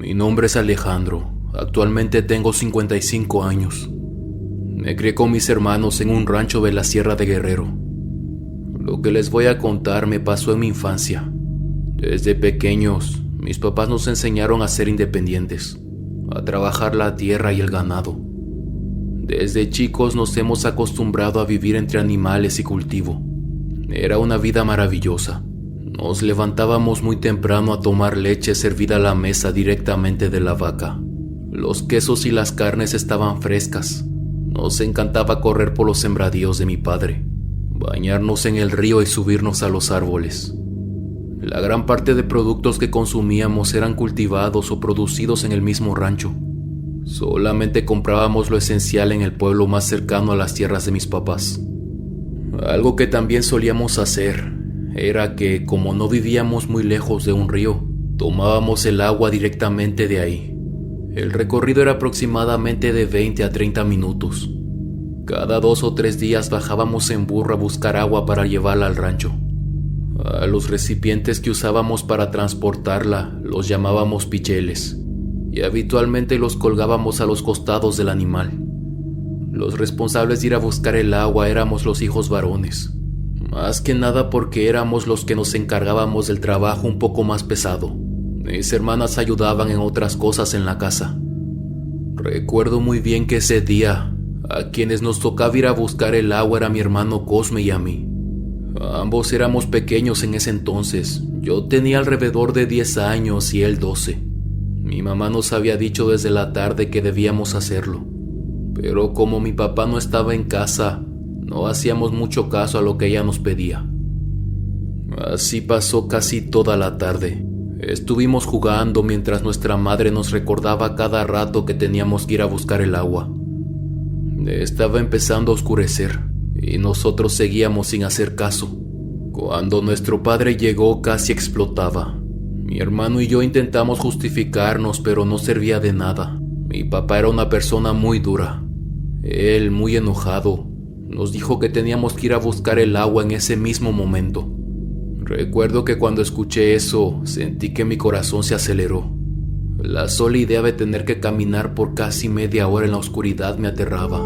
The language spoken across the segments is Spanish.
Mi nombre es Alejandro. Actualmente tengo 55 años. Me crié con mis hermanos en un rancho de la Sierra de Guerrero. Lo que les voy a contar me pasó en mi infancia. Desde pequeños, mis papás nos enseñaron a ser independientes, a trabajar la tierra y el ganado. Desde chicos nos hemos acostumbrado a vivir entre animales y cultivo. Era una vida maravillosa. Nos levantábamos muy temprano a tomar leche servida a la mesa directamente de la vaca. Los quesos y las carnes estaban frescas. Nos encantaba correr por los sembradíos de mi padre, bañarnos en el río y subirnos a los árboles. La gran parte de productos que consumíamos eran cultivados o producidos en el mismo rancho. Solamente comprábamos lo esencial en el pueblo más cercano a las tierras de mis papás. Algo que también solíamos hacer era que, como no vivíamos muy lejos de un río, tomábamos el agua directamente de ahí. El recorrido era aproximadamente de 20 a 30 minutos. Cada 2 o 3 días bajábamos en burro a buscar agua para llevarla al rancho. A los recipientes que usábamos para transportarla los llamábamos picheles, y habitualmente los colgábamos a los costados del animal. Los responsables de ir a buscar el agua éramos los hijos varones, más que nada porque éramos los que nos encargábamos del trabajo un poco más pesado. Mis hermanas ayudaban en otras cosas en la casa. Recuerdo muy bien que ese día, a quienes nos tocaba ir a buscar el agua era mi hermano Cosme y a mí. Ambos éramos pequeños en ese entonces. Yo tenía alrededor de 10 años y él 12. Mi mamá nos había dicho desde la tarde que debíamos hacerlo, pero como mi papá no estaba en casa, no hacíamos mucho caso a lo que ella nos pedía. Así pasó casi toda la tarde. Estuvimos jugando mientras nuestra madre nos recordaba cada rato que teníamos que ir a buscar el agua. Estaba empezando a oscurecer y nosotros seguíamos sin hacer caso. Cuando nuestro padre llegó casi explotaba. Mi hermano y yo intentamos justificarnos, pero no servía de nada. Mi papá era una persona muy dura. Él, muy enojado, nos dijo que teníamos que ir a buscar el agua en ese mismo momento. Recuerdo que cuando escuché eso, sentí que mi corazón se aceleró. La sola idea de tener que caminar por casi media hora en la oscuridad me aterraba.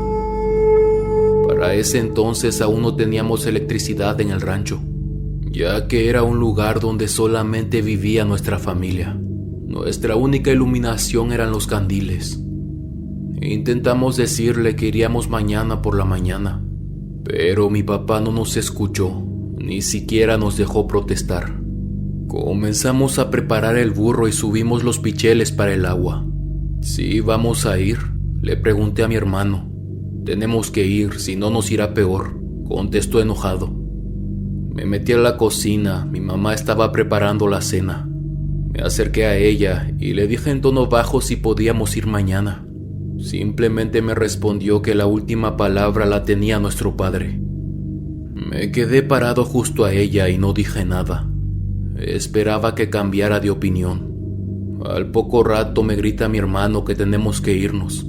Para ese entonces aún no teníamos electricidad en el rancho, ya que era un lugar donde solamente vivía nuestra familia. Nuestra única iluminación eran los candiles. Intentamos decirle que iríamos mañana por la mañana, pero mi papá no nos escuchó, ni siquiera nos dejó protestar. Comenzamos a preparar el burro y subimos los picheles para el agua. «¿Sí vamos a ir?», le pregunté a mi hermano. «Tenemos que ir, si no nos irá peor», contestó enojado. Me metí a la cocina, mi mamá estaba preparando la cena. Me acerqué a ella y le dije en tono bajo si podíamos ir mañana. Simplemente me respondió que la última palabra la tenía nuestro padre. Me quedé parado justo a ella y no dije nada. Esperaba que cambiara de opinión. Al poco rato me grita mi hermano que tenemos que irnos.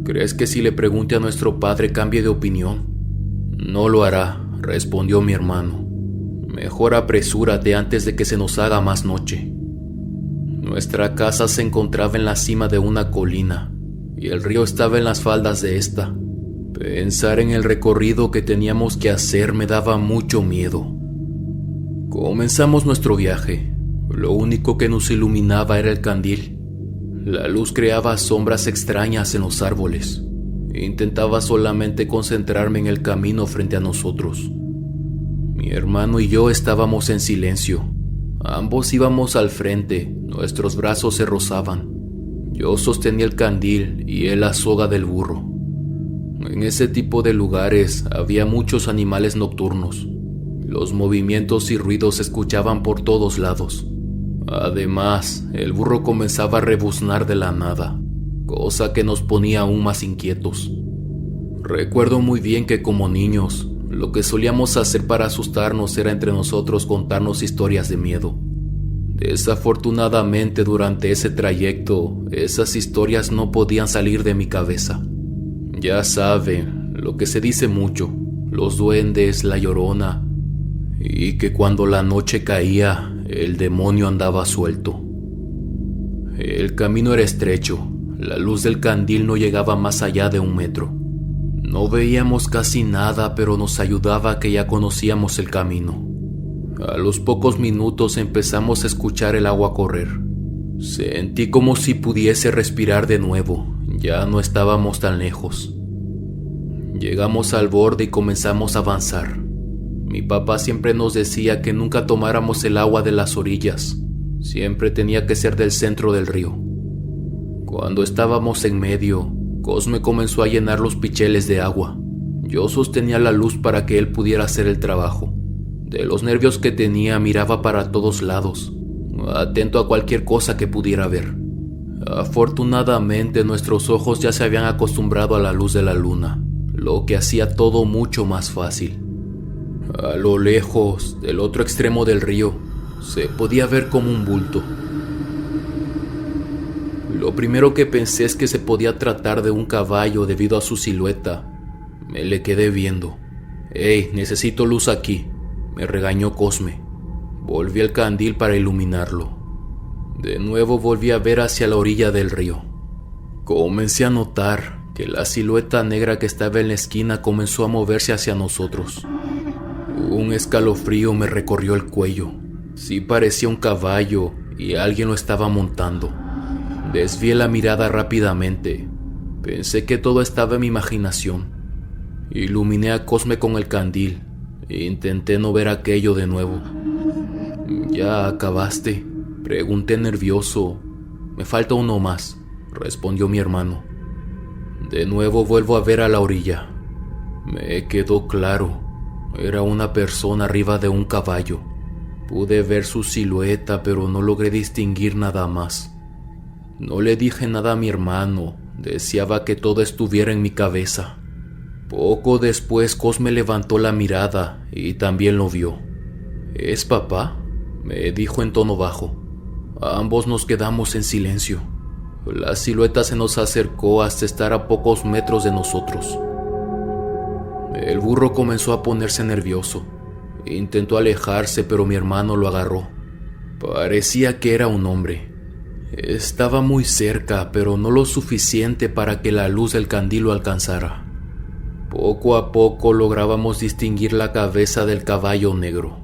«¿Crees que si le pregunte a nuestro padre cambie de opinión?». «No lo hará», respondió mi hermano. «Mejor apresúrate antes de que se nos haga más noche». Nuestra casa se encontraba en la cima de una colina y el río estaba en las faldas de esta. Pensar en el recorrido que teníamos que hacer me daba mucho miedo. Comenzamos nuestro viaje. Lo único que nos iluminaba era el candil. La luz creaba sombras extrañas en los árboles. Intentaba solamente concentrarme en el camino frente a nosotros. Mi hermano y yo estábamos en silencio. Ambos íbamos al frente, nuestros brazos se rozaban. Yo sostenía el candil y él la soga del burro. En ese tipo de lugares había muchos animales nocturnos. Los movimientos y ruidos se escuchaban por todos lados. Además, el burro comenzaba a rebuznar de la nada, cosa que nos ponía aún más inquietos. Recuerdo muy bien que como niños, lo que solíamos hacer para asustarnos era entre nosotros contarnos historias de miedo. Desafortunadamente, durante ese trayecto, esas historias no podían salir de mi cabeza. Ya saben, lo que se dice mucho, los duendes, la llorona, y que cuando la noche caía, el demonio andaba suelto. El camino era estrecho, la luz del candil no llegaba más allá de 1 metro. No veíamos casi nada, pero nos ayudaba que ya conocíamos el camino. A los pocos minutos empezamos a escuchar el agua correr. Sentí como si pudiese respirar de nuevo, ya no estábamos tan lejos. Llegamos al borde y comenzamos a avanzar. Mi papá siempre nos decía que nunca tomáramos el agua de las orillas, siempre tenía que ser del centro del río. Cuando estábamos en medio, Cosme comenzó a llenar los picheles de agua. Yo sostenía la luz para que él pudiera hacer el trabajo. De los nervios que tenía miraba para todos lados, atento a cualquier cosa que pudiera ver. Afortunadamente nuestros ojos ya se habían acostumbrado a la luz de la luna, lo que hacía todo mucho más fácil. A lo lejos, del otro extremo del río, se podía ver como un bulto. Lo primero que pensé es que se podía tratar de un caballo debido a su silueta. Me le quedé viendo. «Hey, necesito luz aquí», me regañó Cosme. Volví el candil para iluminarlo. De nuevo volví a ver hacia la orilla del río. Comencé a notar que la silueta negra que estaba en la esquina comenzó a moverse hacia nosotros. Un escalofrío me recorrió el cuello. Sí parecía un caballo y alguien lo estaba montando. Desvié la mirada rápidamente. Pensé que todo estaba en mi imaginación. Iluminé a Cosme con el candil e intenté no ver aquello de nuevo. «¿Ya acabaste?», pregunté nervioso. «Me falta uno más», respondió mi hermano. De nuevo vuelvo a ver a la orilla. Me quedó claro. Era una persona arriba de un caballo. Pude ver su silueta, pero no logré distinguir nada más. No le dije nada a mi hermano. Deseaba que todo estuviera en mi cabeza. Poco después Cosme levantó la mirada y también lo vio. «¿Es papá?», me dijo en tono bajo. Ambos nos quedamos en silencio. La silueta se nos acercó hasta estar a pocos metros de nosotros. El burro comenzó a ponerse nervioso. Intentó alejarse, pero mi hermano lo agarró. Parecía que era un hombre. Estaba muy cerca, pero no lo suficiente para que la luz del candil lo alcanzara. Poco a poco lográbamos distinguir la cabeza del caballo negro.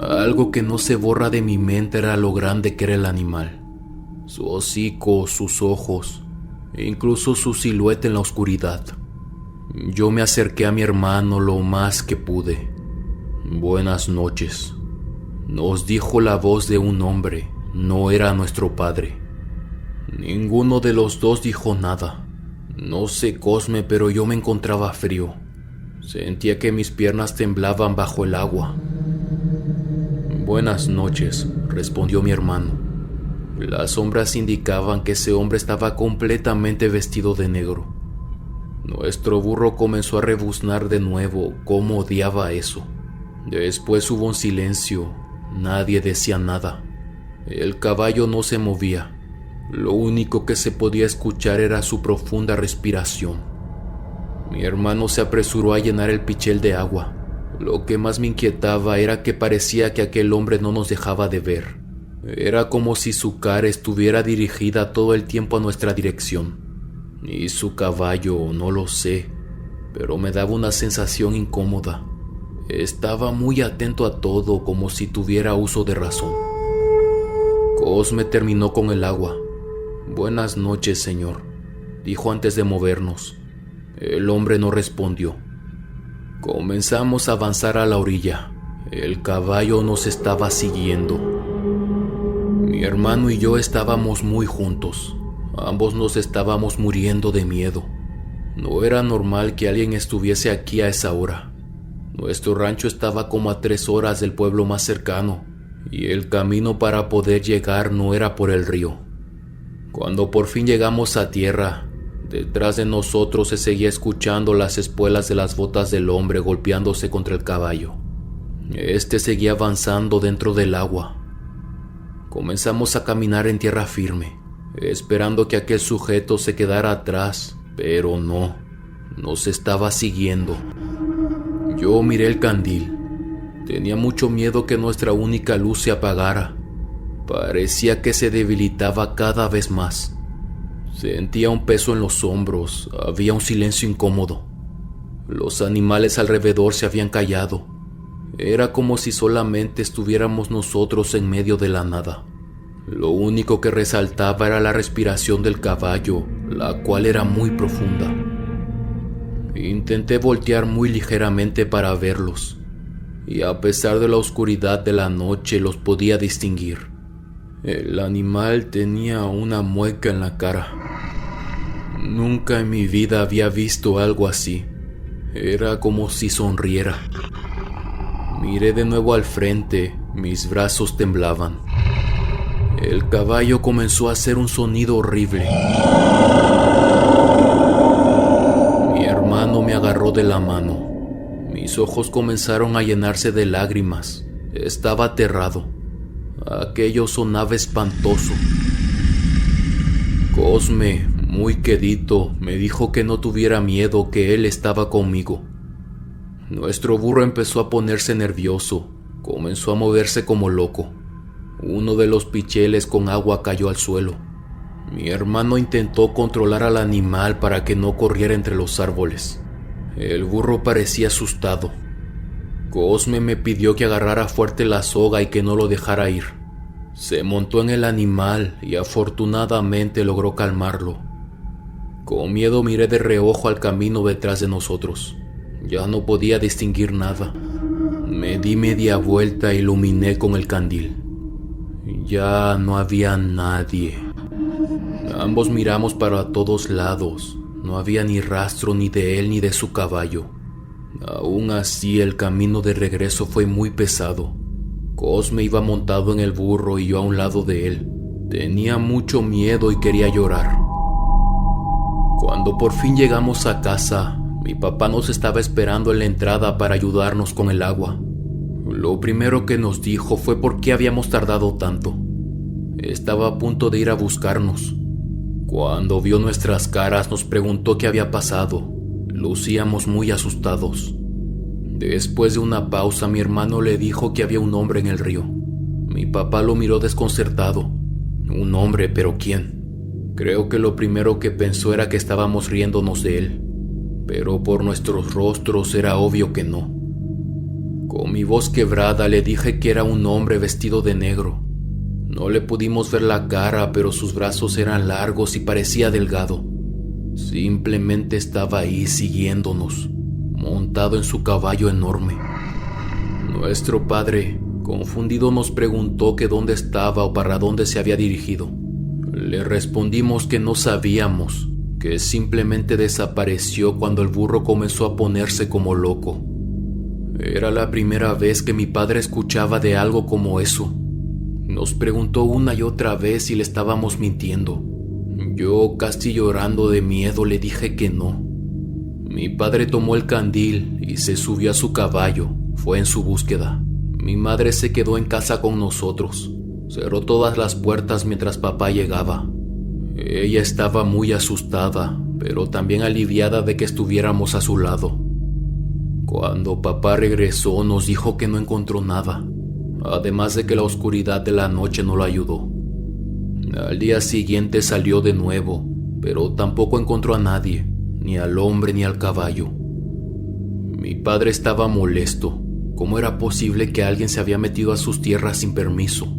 Algo que no se borra de mi mente era lo grande que era el animal. Su hocico, sus ojos, e incluso su silueta en la oscuridad. Yo me acerqué a mi hermano lo más que pude. «Buenas noches», nos dijo la voz de un hombre. No era nuestro padre. Ninguno de los dos dijo nada. No sé, Cosme, pero yo me encontraba frío. Sentía que mis piernas temblaban bajo el agua. «Buenas noches», respondió mi hermano. Las sombras indicaban que ese hombre estaba completamente vestido de negro. Nuestro burro comenzó a rebuznar de nuevo. Cómo odiaba eso. Después hubo un silencio. Nadie decía nada. El caballo no se movía. Lo único que se podía escuchar era su profunda respiración. Mi hermano se apresuró a llenar el pichel de agua. Lo que más me inquietaba era que parecía que aquel hombre no nos dejaba de ver. Era como si su cara estuviera dirigida todo el tiempo a nuestra dirección. Y su caballo, no lo sé, pero me daba una sensación incómoda. Estaba muy atento a todo, como si tuviera uso de razón. Cosme terminó con el agua. «Buenas noches, señor», dijo antes de movernos. El hombre no respondió. Comenzamos a avanzar a la orilla. El caballo nos estaba siguiendo. Mi hermano y yo estábamos muy juntos. Ambos nos estábamos muriendo de miedo. No era normal que alguien estuviese aquí a esa hora. Nuestro rancho estaba como a 3 horas del pueblo más cercano, y el camino para poder llegar no era por el río. Cuando por fin llegamos a tierra, detrás de nosotros se seguía escuchando las espuelas de las botas del hombre golpeándose contra el caballo. Este seguía avanzando dentro del agua. Comenzamos a caminar en tierra firme, esperando que aquel sujeto se quedara atrás, pero no, nos estaba siguiendo. Yo miré el candil. Tenía mucho miedo que nuestra única luz se apagara. Parecía que se debilitaba cada vez más. Sentía un peso en los hombros, había un silencio incómodo. Los animales alrededor se habían callado. Era como si solamente estuviéramos nosotros en medio de la nada. Lo único que resaltaba era la respiración del caballo, la cual era muy profunda. Intenté voltear muy ligeramente para verlos, y a pesar de la oscuridad de la noche los podía distinguir. El animal tenía una mueca en la cara. Nunca en mi vida había visto algo así. Era como si sonriera. Miré de nuevo al frente, mis brazos temblaban. El caballo comenzó a hacer un sonido horrible. Mi hermano me agarró de la mano. Mis ojos comenzaron a llenarse de lágrimas. Estaba aterrado. Aquello sonaba espantoso. Cosme, muy quedito, me dijo que no tuviera miedo, que él estaba conmigo. Nuestro burro empezó a ponerse nervioso. Comenzó a moverse como loco. Uno de los picheles con agua cayó al suelo. Mi hermano intentó controlar al animal para que no corriera entre los árboles. El burro parecía asustado. Cosme me pidió que agarrara fuerte la soga y que no lo dejara ir. Se montó en el animal y afortunadamente logró calmarlo. Con miedo miré de reojo al camino detrás de nosotros. Ya no podía distinguir nada. Me di media vuelta e iluminé con el candil. Ya no había nadie. Ambos miramos para todos lados. No había ni rastro ni de él ni de su caballo. Aún así, el camino de regreso fue muy pesado. Cosme iba montado en el burro y yo a un lado de él. Tenía mucho miedo y quería llorar. Cuando por fin llegamos a casa, mi papá nos estaba esperando en la entrada para ayudarnos con el agua. Lo primero que nos dijo fue por qué habíamos tardado tanto. Estaba a punto de ir a buscarnos. Cuando vio nuestras caras nos preguntó qué había pasado. Lucíamos muy asustados. Después de una pausa, mi hermano le dijo que había un hombre en el río. Mi papá lo miró desconcertado. ¿Un hombre? ¿Pero quién? Creo que lo primero que pensó era que estábamos riéndonos de él, pero por nuestros rostros era obvio que no. Con mi voz quebrada le dije que era un hombre vestido de negro. No le pudimos ver la cara, pero sus brazos eran largos y parecía delgado. Simplemente estaba ahí siguiéndonos, montado en su caballo enorme. Nuestro padre, confundido, nos preguntó que dónde estaba o para dónde se había dirigido. Le respondimos que no sabíamos, que simplemente desapareció cuando el burro comenzó a ponerse como loco. Era la primera vez que mi padre escuchaba de algo como eso. Nos preguntó una y otra vez si le estábamos mintiendo. Yo, casi llorando de miedo, le dije que no. Mi padre tomó el candil y se subió a su caballo. Fue en su búsqueda. Mi madre se quedó en casa con nosotros. Cerró todas las puertas mientras papá llegaba. Ella estaba muy asustada, pero también aliviada de que estuviéramos a su lado. Cuando papá regresó, nos dijo que no encontró nada, además de que la oscuridad de la noche no lo ayudó. Al día siguiente salió de nuevo, pero tampoco encontró a nadie, ni al hombre ni al caballo. Mi padre estaba molesto. ¿Cómo era posible que alguien se había metido a sus tierras sin permiso?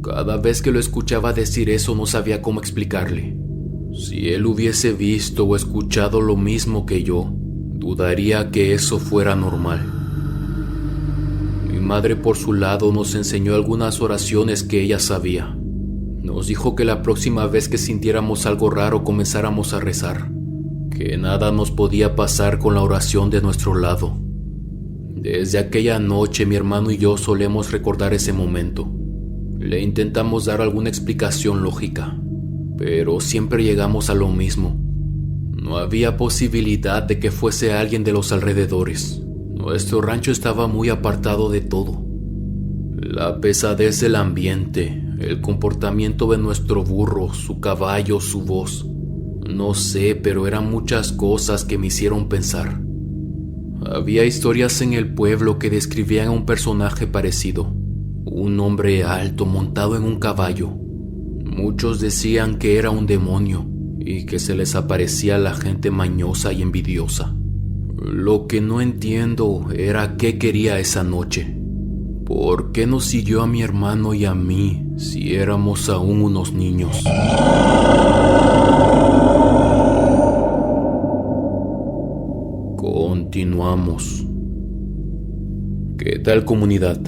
Cada vez que lo escuchaba decir eso no sabía cómo explicarle. Si él hubiese visto o escuchado lo mismo que yo, dudaría que eso fuera normal. Mi madre, por su lado, nos enseñó algunas oraciones que ella sabía. Nos dijo que la próxima vez que sintiéramos algo raro comenzáramos a rezar, que nada nos podía pasar con la oración de nuestro lado. Desde aquella noche mi hermano y yo solemos recordar ese momento. Le intentamos dar alguna explicación lógica, pero siempre llegamos a lo mismo. No había posibilidad de que fuese alguien de los alrededores. Nuestro rancho estaba muy apartado de todo. La pesadez del ambiente, el comportamiento de nuestro burro, su caballo, su voz. No sé, pero eran muchas cosas que me hicieron pensar. Había historias en el pueblo que describían a un personaje parecido. un hombre alto montado en un caballo. Muchos decían que era un demonio y que se les aparecía a la gente mañosa y envidiosa. Lo que no entiendo era qué quería esa noche. ¿Por qué nos siguió a mi hermano y a mí si éramos aún unos niños? Continuamos. ¿Qué tal, comunidad?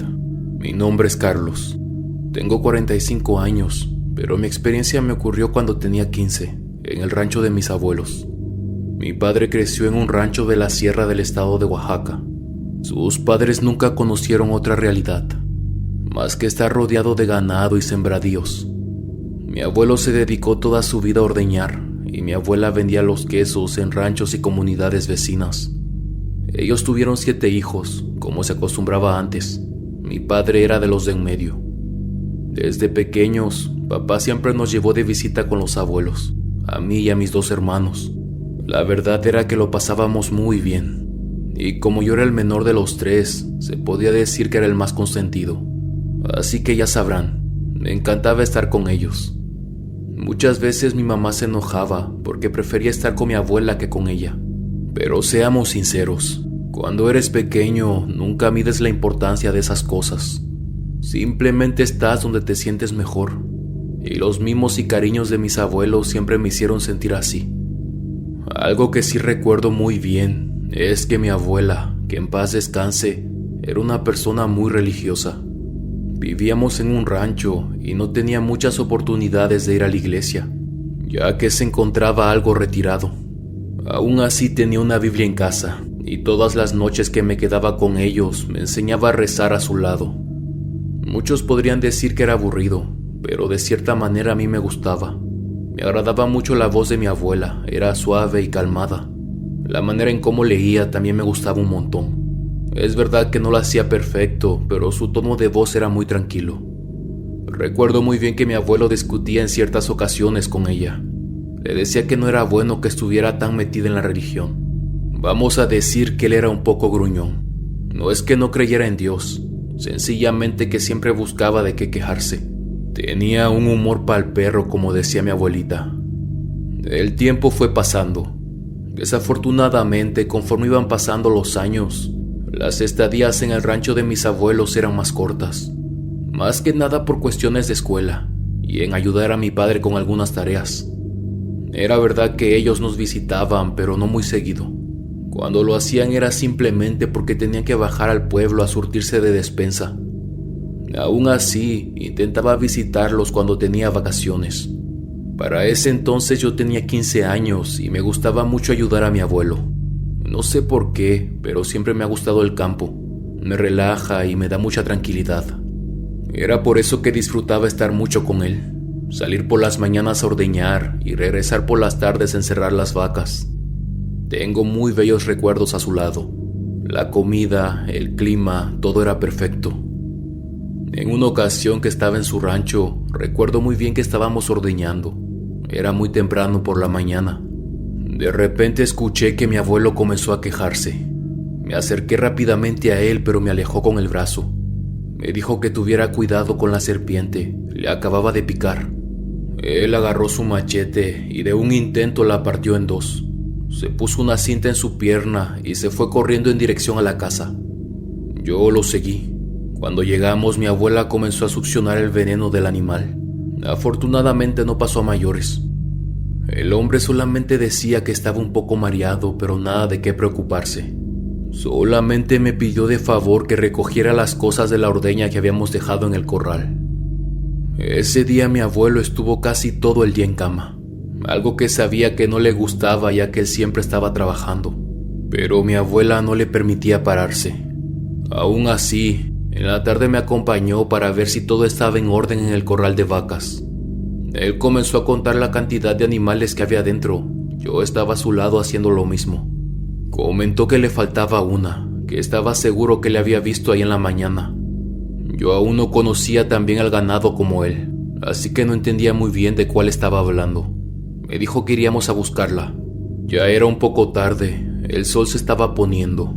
Mi nombre es Carlos. Tengo 45 años, pero mi experiencia me ocurrió cuando tenía 15, en el rancho de mis abuelos. Mi padre creció en un rancho de la sierra del estado de Oaxaca. Sus padres nunca conocieron otra realidad, más que estar rodeado de ganado y sembradíos. Mi abuelo se dedicó toda su vida a ordeñar, y mi abuela vendía los quesos en ranchos y comunidades vecinas. Ellos tuvieron 7 hijos, como se acostumbraba antes. Mi padre era de los de en medio. Desde pequeños, papá siempre nos llevó de visita con los abuelos, a mí y a mis 2 hermanos. La verdad era que lo pasábamos muy bien. Y como yo era el menor de los 3, se podía decir que era el más consentido. Así que ya sabrán, me encantaba estar con ellos. Muchas veces mi mamá se enojaba porque prefería estar con mi abuela que con ella. Pero seamos sinceros, cuando eres pequeño nunca mides la importancia de esas cosas. Simplemente estás donde te sientes mejor. Y los mimos y cariños de mis abuelos siempre me hicieron sentir así. Algo que sí recuerdo muy bien es que mi abuela, que en paz descanse, era una persona muy religiosa. Vivíamos en un rancho y no tenía muchas oportunidades de ir a la iglesia, ya que se encontraba algo retirado. Aún así tenía una Biblia en casa, y todas las noches que me quedaba con ellos me enseñaba a rezar a su lado. Muchos podrían decir que era aburrido, pero de cierta manera a mí me gustaba. Me agradaba mucho la voz de mi abuela, era suave y calmada. La manera en cómo leía también me gustaba un montón. Es verdad que no lo hacía perfecto, pero su tono de voz era muy tranquilo. Recuerdo muy bien que mi abuelo discutía en ciertas ocasiones con ella. Le decía que no era bueno que estuviera tan metida en la religión. Vamos a decir que él era un poco gruñón. No es que no creyera en Dios, sencillamente que siempre buscaba de qué quejarse. Tenía un humor pa'l perro, como decía mi abuelita. El tiempo fue pasando. Desafortunadamente, conforme iban pasando los años, las estadías en el rancho de mis abuelos eran más cortas. Más que nada por cuestiones de escuela y en ayudar a mi padre con algunas tareas. Era verdad que ellos nos visitaban, pero no muy seguido. Cuando lo hacían era simplemente porque tenían que bajar al pueblo a surtirse de despensa. Aún así, intentaba visitarlos cuando tenía vacaciones. Para ese entonces yo tenía 15 años y me gustaba mucho ayudar a mi abuelo. No sé por qué, pero siempre me ha gustado el campo. Me relaja y me da mucha tranquilidad. Era por eso que disfrutaba estar mucho con él. Salir por las mañanas a ordeñar y regresar por las tardes a encerrar las vacas. Tengo muy bellos recuerdos a su lado. La comida, el clima, todo era perfecto. En una ocasión que estaba en su rancho, recuerdo muy bien que estábamos ordeñando. Era muy temprano por la mañana. De repente escuché que mi abuelo comenzó a quejarse. Me acerqué rápidamente a él, pero me alejó con el brazo. Me dijo que tuviera cuidado con la serpiente, le acababa de picar. Él agarró su machete y de un intento la partió en 2. Se puso una cinta en su pierna y se fue corriendo en dirección a la casa. Yo lo seguí. Cuando llegamos, mi abuela comenzó a succionar el veneno del animal. Afortunadamente no pasó a mayores. El hombre solamente decía que estaba un poco mareado, pero nada de qué preocuparse. Solamente me pidió de favor que recogiera las cosas de la ordeña que habíamos dejado en el corral. Ese día mi abuelo estuvo casi todo el día en cama, algo que sabía que no le gustaba ya que él siempre estaba trabajando, pero mi abuela no le permitía pararse. Aún así, en la tarde me acompañó para ver si todo estaba en orden en el corral de vacas. Él comenzó a contar la cantidad de animales que había dentro. Yo estaba a su lado haciendo lo mismo. Comentó que le faltaba una, que estaba seguro que le había visto ahí en la mañana. Yo aún no conocía tan bien al ganado como él, así que no entendía muy bien de cuál estaba hablando. Me dijo que iríamos a buscarla. Ya era un poco tarde, el sol se estaba poniendo.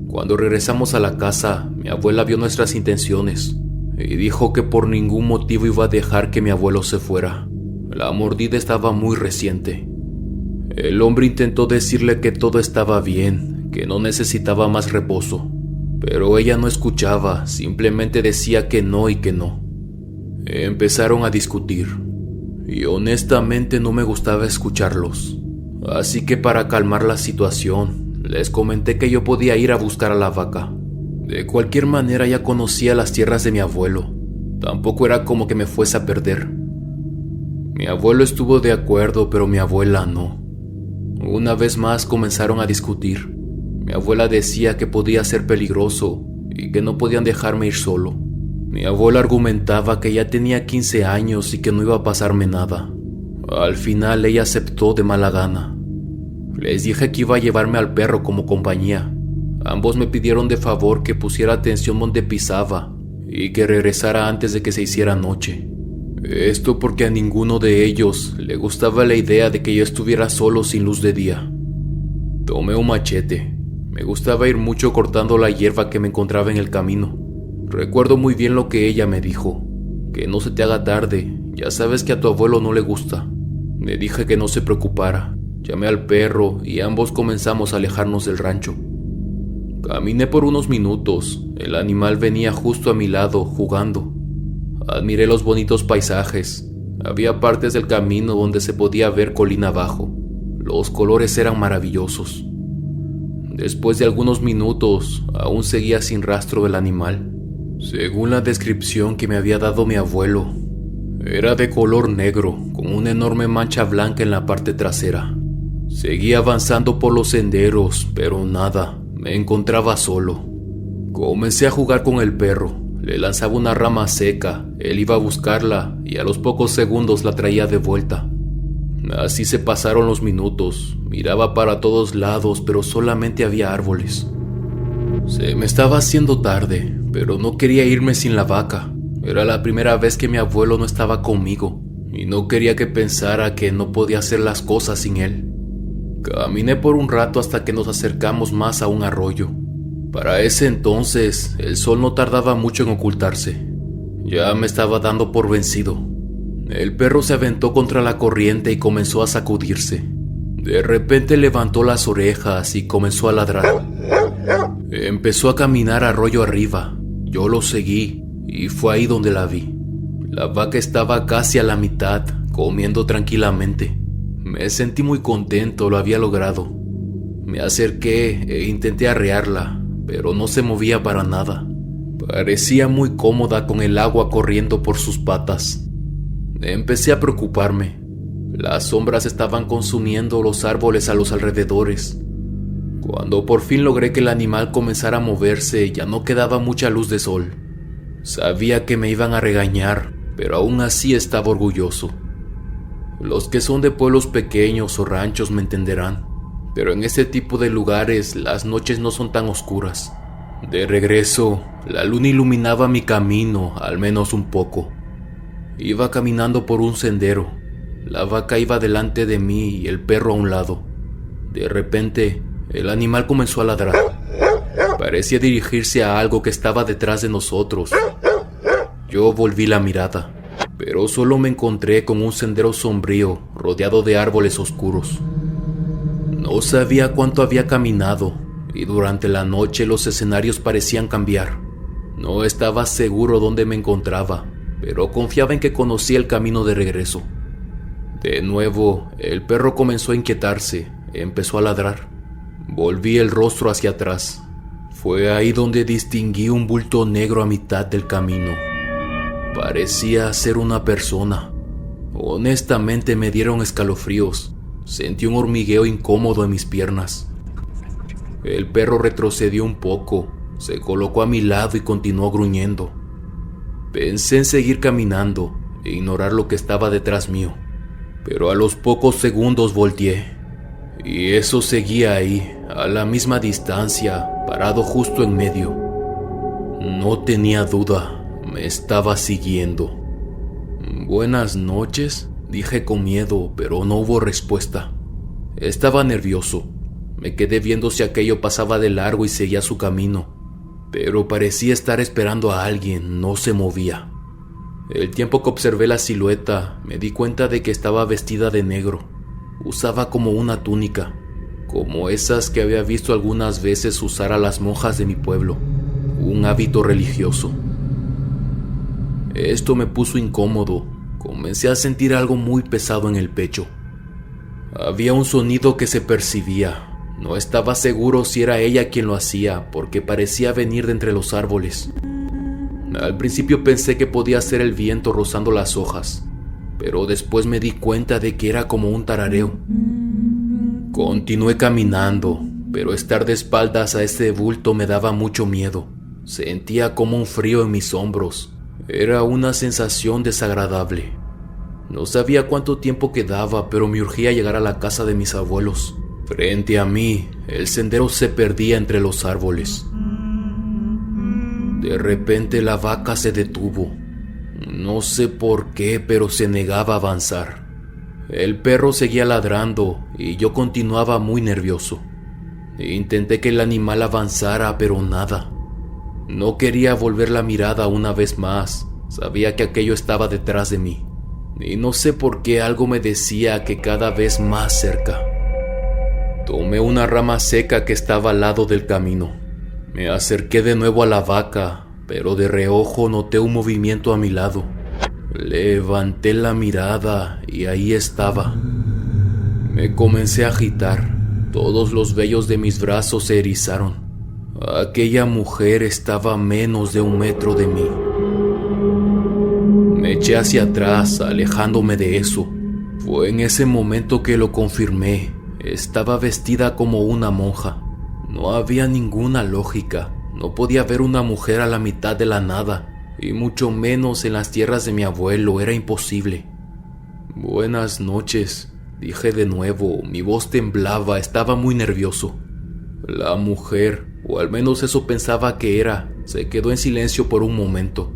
Cuando regresamos a la casa, mi abuela vio nuestras intenciones. y dijo que por ningún motivo iba a dejar que mi abuelo se fuera. La mordida estaba muy reciente. El hombre intentó decirle que todo estaba bien, que no necesitaba más reposo, pero ella no escuchaba, simplemente decía que no y que no. Empezaron a discutir, y honestamente no me gustaba escucharlos, así que para calmar la situación, les comenté que yo podía ir a buscar a la vaca. De cualquier manera ya conocía las tierras de mi abuelo, tampoco era como que me fuese a perder. Mi abuelo estuvo de acuerdo, pero mi abuela no. Una vez más comenzaron a discutir. Mi abuela decía que podía ser peligroso y que no podían dejarme ir solo. Mi abuela argumentaba que ya tenía 15 años y que no iba a pasarme nada. Al final ella aceptó de mala gana. Les dije que iba a llevarme al perro como compañía. Ambos me pidieron de favor que pusiera atención donde pisaba y que regresara antes de que se hiciera noche. Esto porque a ninguno de ellos le gustaba la idea de que yo estuviera solo sin luz de día. Tomé un machete. Me gustaba ir mucho cortando la hierba que me encontraba en el camino. Recuerdo muy bien lo que ella me dijo. Que no se te haga tarde, ya sabes que a tu abuelo no le gusta. Le dije que no se preocupara. Llamé al perro y ambos comenzamos a alejarnos del rancho. Caminé por unos minutos. El animal venía justo a mi lado, jugando. Admiré los bonitos paisajes. Había partes del camino donde se podía ver colina abajo. Los colores eran maravillosos. Después de algunos minutos, aún seguía sin rastro del animal. Según la descripción que me había dado mi abuelo, era de color negro, con una enorme mancha blanca en la parte trasera. Seguía avanzando por los senderos, pero nada, me encontraba solo. Comencé a jugar con el perro. Le lanzaba una rama seca, él iba a buscarla y a los pocos segundos la traía de vuelta. Así se pasaron los minutos, miraba para todos lados, pero solamente había árboles. Se me estaba haciendo tarde, pero no quería irme sin la vaca. Era la primera vez que mi abuelo no estaba conmigo, y no quería que pensara que no podía hacer las cosas sin él. Caminé por un rato hasta que nos acercamos más a un arroyo. Para ese entonces, el sol no tardaba mucho en ocultarse. Ya me estaba dando por vencido. El perro se aventó contra la corriente y comenzó a sacudirse. De repente levantó las orejas y comenzó a ladrar. Empezó a caminar arroyo arriba. Yo lo seguí y fue ahí donde la vi. La vaca estaba casi a la mitad, comiendo tranquilamente. Me sentí muy contento, lo había logrado. Me acerqué e intenté arrearla, pero no se movía para nada. Parecía muy cómoda con el agua corriendo por sus patas. Empecé a preocuparme. Las sombras estaban consumiendo los árboles a los alrededores. Cuando por fin logré que el animal comenzara a moverse, ya no quedaba mucha luz de sol. Sabía que me iban a regañar, pero aún así estaba orgulloso. Los que son de pueblos pequeños o ranchos me entenderán, pero en este tipo de lugares las noches no son tan oscuras. De regreso, la luna iluminaba mi camino, al menos un poco. Iba caminando por un sendero. La vaca iba delante de mí y el perro a un lado. De repente, el animal comenzó a ladrar. Parecía dirigirse a algo que estaba detrás de nosotros. Yo volví la mirada, pero solo me encontré con un sendero sombrío, rodeado de árboles oscuros. No sabía cuánto había caminado, y durante la noche los escenarios parecían cambiar. No estaba seguro dónde me encontraba, pero confiaba en que conocía el camino de regreso. De nuevo, el perro comenzó a inquietarse, empezó a ladrar. Volví el rostro hacia atrás. Fue ahí donde distinguí un bulto negro a mitad del camino. Parecía ser una persona. Honestamente me dieron escalofríos. Sentí un hormigueo incómodo en mis piernas. El perro retrocedió un poco, se colocó a mi lado y continuó gruñendo. Pensé en seguir caminando e ignorar lo que estaba detrás mío, pero a los pocos segundos volteé, y eso seguía ahí, a la misma distancia, parado justo en medio. No tenía duda, me estaba siguiendo. «Buenas noches», dije con miedo, pero no hubo respuesta. Estaba nervioso. Me quedé viendo si aquello pasaba de largo y seguía su camino. pero parecía estar esperando a alguien, no se movía. El tiempo que observé la silueta, me di cuenta de que estaba vestida de negro. Usaba como una túnica, como esas que había visto algunas veces usar a las monjas de mi pueblo, un hábito religioso. Esto me puso incómodo, comencé a sentir algo muy pesado en el pecho. Había un sonido que se percibía, no estaba seguro si era ella quien lo hacía, porque parecía venir de entre los árboles. Al principio pensé que podía ser el viento rozando las hojas, pero después me di cuenta de que era como un tarareo. Continué caminando, pero estar de espaldas a ese bulto me daba mucho miedo. Sentía como un frío en mis hombros. Era una sensación desagradable. No sabía cuánto tiempo quedaba, pero me urgía llegar a la casa de mis abuelos. Frente a mí, el sendero se perdía entre los árboles. De repente la vaca se detuvo. No sé por qué, pero se negaba a avanzar. El perro seguía ladrando y yo continuaba muy nervioso. Intenté que el animal avanzara, pero nada. No quería volver la mirada una vez más. Sabía que aquello estaba detrás de mí. Y no sé por qué algo me decía que cada vez más cerca. Tomé una rama seca que estaba al lado del camino. Me acerqué de nuevo a la vaca, pero de reojo noté un movimiento a mi lado. Levanté la mirada y ahí estaba. Me comencé a agitar. Todos los vellos de mis brazos se erizaron. Aquella mujer estaba a menos de 1 metro de mí. Me eché hacia atrás, alejándome de eso. Fue en ese momento que lo confirmé. Estaba vestida como una monja. No había ninguna lógica. No podía ver una mujer a la mitad de la nada, y mucho menos en las tierras de mi abuelo. Era imposible. Buenas noches, dije de nuevo. Mi voz temblaba, estaba muy nervioso. La mujer, o al menos eso pensaba que era, se quedó en silencio por un momento.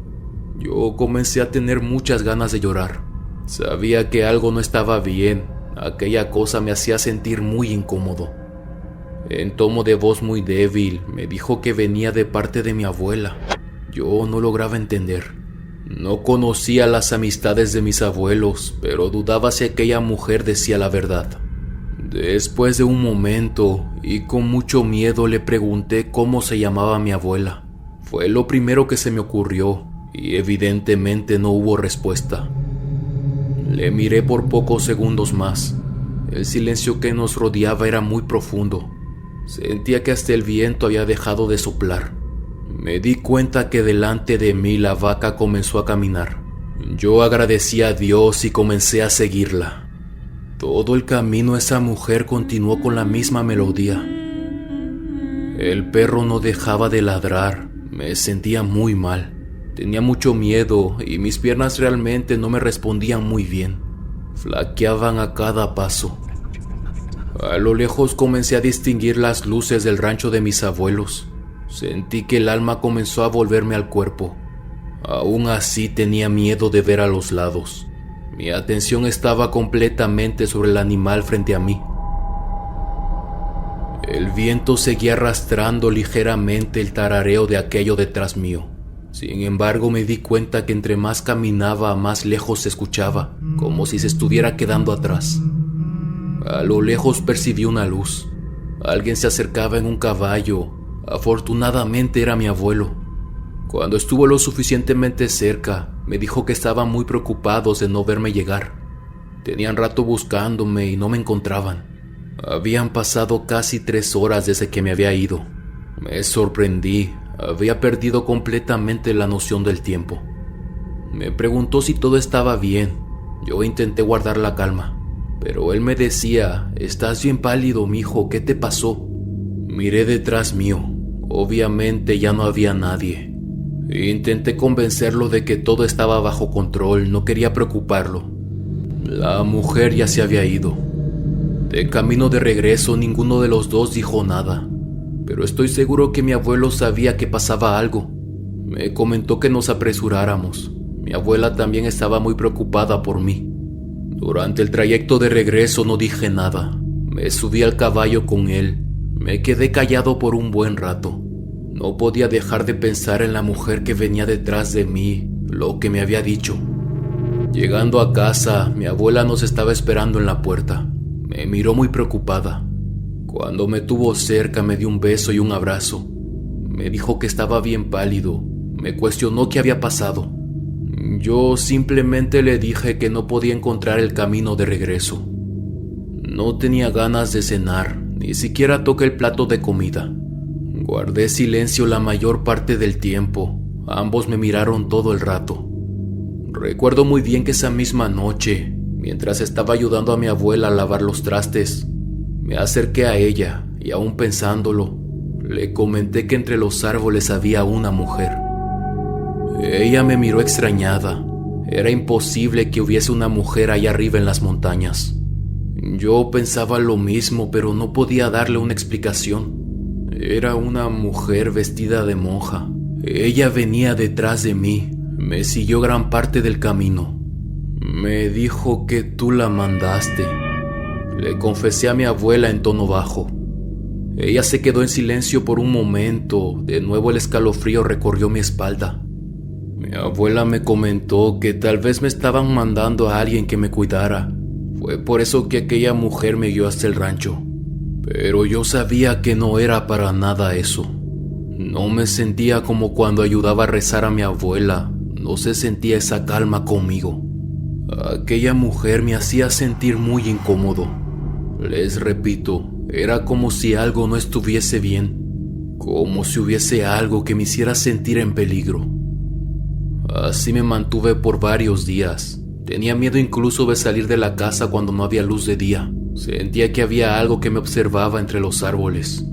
Yo comencé a tener muchas ganas de llorar. Sabía que algo no estaba bien. Aquella cosa me hacía sentir muy incómodo. En tono de voz muy débil, me dijo que venía de parte de mi abuela. Yo no lograba entender. No conocía las amistades de mis abuelos, pero dudaba si aquella mujer decía la verdad. Después de un momento, y con mucho miedo, le pregunté cómo se llamaba mi abuela. Fue lo primero que se me ocurrió, y evidentemente no hubo respuesta. Le miré por pocos segundos más. El silencio que nos rodeaba era muy profundo. Sentía que hasta el viento había dejado de soplar. Me di cuenta que delante de mí la vaca comenzó a caminar. Yo agradecí a Dios y comencé a seguirla. Todo el camino esa mujer continuó con la misma melodía. El perro no dejaba de ladrar. Me sentía muy mal. Tenía mucho miedo y mis piernas realmente no me respondían muy bien. Flaqueaban a cada paso. A lo lejos comencé a distinguir las luces del rancho de mis abuelos. Sentí que el alma comenzó a volverme al cuerpo. Aún así tenía miedo de ver a los lados. Mi atención estaba completamente sobre el animal frente a mí. El viento seguía arrastrando ligeramente el tarareo de aquello detrás mío. Sin embargo, me di cuenta que entre más caminaba, más lejos se escuchaba, como si se estuviera quedando atrás. A lo lejos percibí una luz. Alguien se acercaba en un caballo. Afortunadamente era mi abuelo. Cuando estuvo lo suficientemente cerca, me dijo que estaban muy preocupados de no verme llegar. Tenían rato buscándome y no me encontraban. Habían pasado casi 3 horas desde que me había ido. Me sorprendí. Había perdido completamente la noción del tiempo. Me preguntó si todo estaba bien. Yo intenté guardar la calma, pero él me decía: «Estás bien pálido, mijo, ¿qué te pasó?». Miré detrás mío. Obviamente ya no había nadie. Intenté convencerlo de que todo estaba bajo control, no quería preocuparlo. La mujer ya se había ido. De camino de regreso, ninguno de los dos dijo nada. Pero estoy seguro que mi abuelo sabía que pasaba algo. Me comentó que nos apresuráramos. Mi abuela también estaba muy preocupada por mí. Durante el trayecto de regreso no dije nada. Me subí al caballo con él. Me quedé callado por un buen rato. No podía dejar de pensar en la mujer que venía detrás de mí, lo que me había dicho. Llegando a casa, mi abuela nos estaba esperando en la puerta. Me miró muy preocupada. Cuando me tuvo cerca me dio un beso y un abrazo. Me dijo que estaba bien pálido. Me cuestionó qué había pasado. Yo simplemente le dije que no podía encontrar el camino de regreso. No tenía ganas de cenar, ni siquiera toqué el plato de comida. Guardé silencio la mayor parte del tiempo. Ambos me miraron todo el rato. Recuerdo muy bien que esa misma noche, mientras estaba ayudando a mi abuela a lavar los trastes, me acerqué a ella y aún pensándolo, le comenté que entre los árboles había una mujer. Ella me miró extrañada. Era imposible que hubiese una mujer allá arriba en las montañas. Yo pensaba lo mismo, pero no podía darle una explicación. Era una mujer vestida de monja. Ella venía detrás de mí. Me siguió gran parte del camino. Me dijo que tú la mandaste. Le confesé a mi abuela en tono bajo. Ella se quedó en silencio por un momento. De nuevo el escalofrío recorrió mi espalda. Mi abuela me comentó que tal vez me estaban mandando a alguien que me cuidara. Fue por eso que aquella mujer me guió hasta el rancho. Pero yo sabía que no era para nada eso. No me sentía como cuando ayudaba a rezar a mi abuela. No se sentía esa calma conmigo. Aquella mujer me hacía sentir muy incómodo. Les repito, era como si algo no estuviese bien. Como si hubiese algo que me hiciera sentir en peligro. Así me mantuve por varios días. Tenía miedo incluso de salir de la casa cuando no había luz de día. Sentía que había algo que me observaba entre los árboles.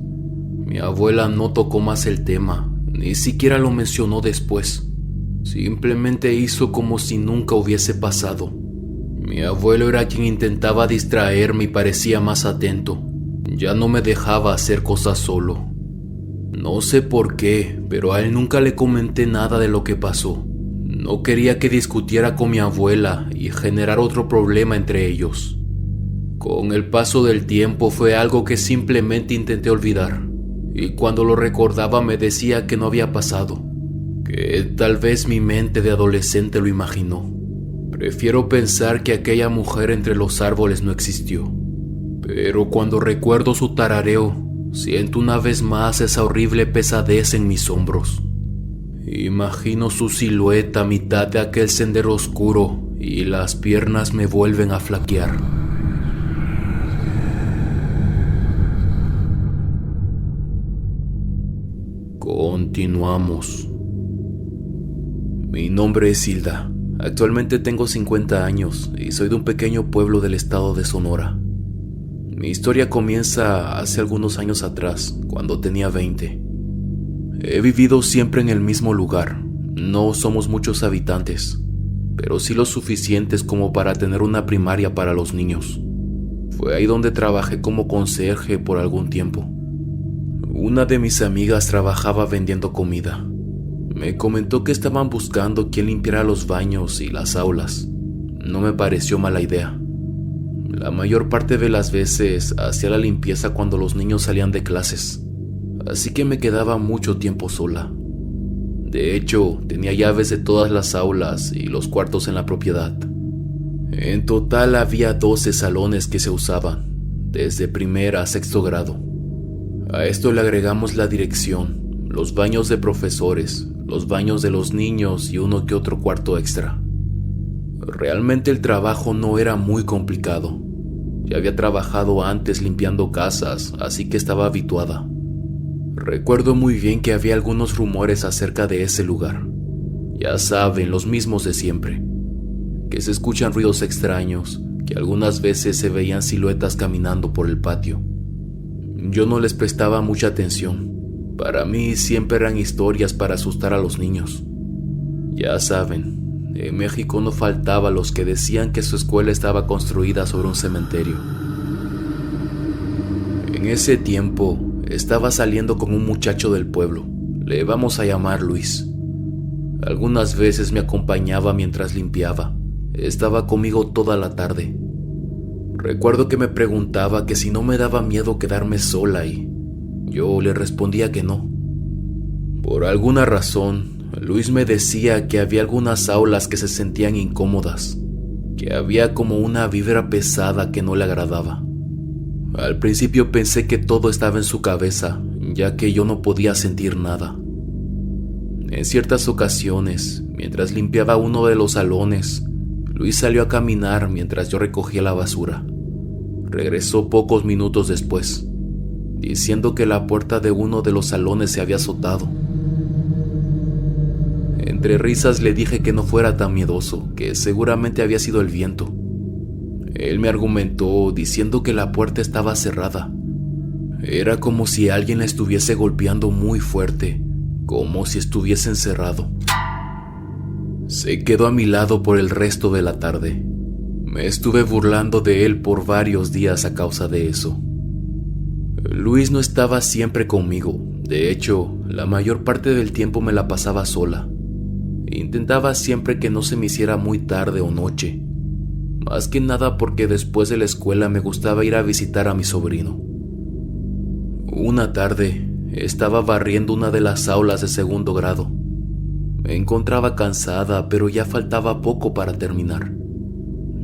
Mi abuela no tocó más el tema, ni siquiera lo mencionó después. Simplemente hizo como si nunca hubiese pasado. Mi abuelo era quien intentaba distraerme y parecía más atento. Ya no me dejaba hacer cosas solo. No sé por qué, pero a él nunca le comenté nada de lo que pasó. No quería que discutiera con mi abuela y generar otro problema entre ellos. Con el paso del tiempo fue algo que simplemente intenté olvidar, y cuando lo recordaba me decía que no había pasado, que tal vez mi mente de adolescente lo imaginó. Prefiero pensar que aquella mujer entre los árboles no existió, pero cuando recuerdo su tarareo, siento una vez más esa horrible pesadez en mis hombros. Imagino su silueta a mitad de aquel sendero oscuro y las piernas me vuelven a flaquear. Continuamos. Mi nombre es Hilda. Actualmente tengo 50 años y soy de un pequeño pueblo del estado de Sonora. Mi historia comienza hace algunos años atrás, cuando tenía 20. He vivido siempre en el mismo lugar. No somos muchos habitantes, pero sí lo suficientes como para tener una primaria para los niños. Fue ahí donde trabajé como conserje por algún tiempo. Una de mis amigas trabajaba vendiendo comida. Me comentó que estaban buscando quien limpiara los baños y las aulas. No me pareció mala idea. La mayor parte de las veces hacía la limpieza cuando los niños salían de clases, así que me quedaba mucho tiempo sola. De hecho, tenía llaves de todas las aulas y los cuartos en la propiedad. En total había 12 salones que se usaban, desde primer a sexto grado. A esto le agregamos la dirección, los baños de profesores, los baños de los niños y uno que otro cuarto extra. Realmente el trabajo no era muy complicado. Ya había trabajado antes limpiando casas, así que estaba habituada. Recuerdo muy bien que había algunos rumores acerca de ese lugar. Ya saben, los mismos de siempre. Que se escuchan ruidos extraños, que algunas veces se veían siluetas caminando por el patio. Yo no les prestaba mucha atención. Para mí siempre eran historias para asustar a los niños. Ya saben, en México no faltaba los que decían que su escuela estaba construida sobre un cementerio. En ese tiempo, estaba saliendo con un muchacho del pueblo. Le vamos a llamar Luis. Algunas veces me acompañaba mientras limpiaba. Estaba conmigo toda la tarde. Recuerdo que me preguntaba que si no me daba miedo quedarme sola y yo le respondía que no. Por alguna razón, Luis me decía que había algunas aulas que se sentían incómodas, que había como una vibra pesada que no le agradaba. Al principio pensé que todo estaba en su cabeza, ya que yo no podía sentir nada. En ciertas ocasiones, mientras limpiaba uno de los salones, Luis salió a caminar mientras yo recogía la basura. Regresó pocos minutos después, diciendo que la puerta de uno de los salones se había azotado. Entre risas le dije que no fuera tan miedoso, que seguramente había sido el viento. Él me argumentó diciendo que la puerta estaba cerrada. Era como si alguien la estuviese golpeando muy fuerte, como si estuviese encerrado. Se quedó a mi lado por el resto de la tarde. Me estuve burlando de él por varios días a causa de eso. Luis no estaba siempre conmigo. De hecho, la mayor parte del tiempo me la pasaba sola. Intentaba siempre que no se me hiciera muy tarde o noche. Más que nada porque después de la escuela me gustaba ir a visitar a mi sobrino. Una tarde, estaba barriendo una de las aulas de segundo grado. Me encontraba cansada, pero ya faltaba poco para terminar.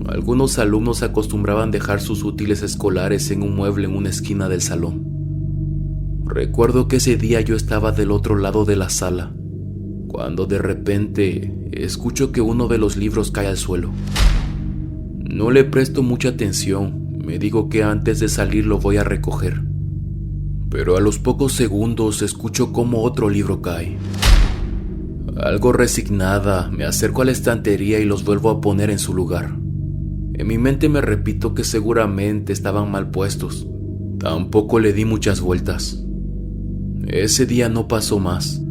Algunos alumnos acostumbraban dejar sus útiles escolares en un mueble en una esquina del salón. Recuerdo que ese día yo estaba del otro lado de la sala, cuando de repente escucho que uno de los libros cae al suelo. No le presto mucha atención, me digo que antes de salir lo voy a recoger. Pero a los pocos segundos escucho cómo otro libro cae. Algo resignada, me acerco a la estantería y los vuelvo a poner en su lugar. En mi mente me repito que seguramente estaban mal puestos. Tampoco le di muchas vueltas. Ese día no pasó más,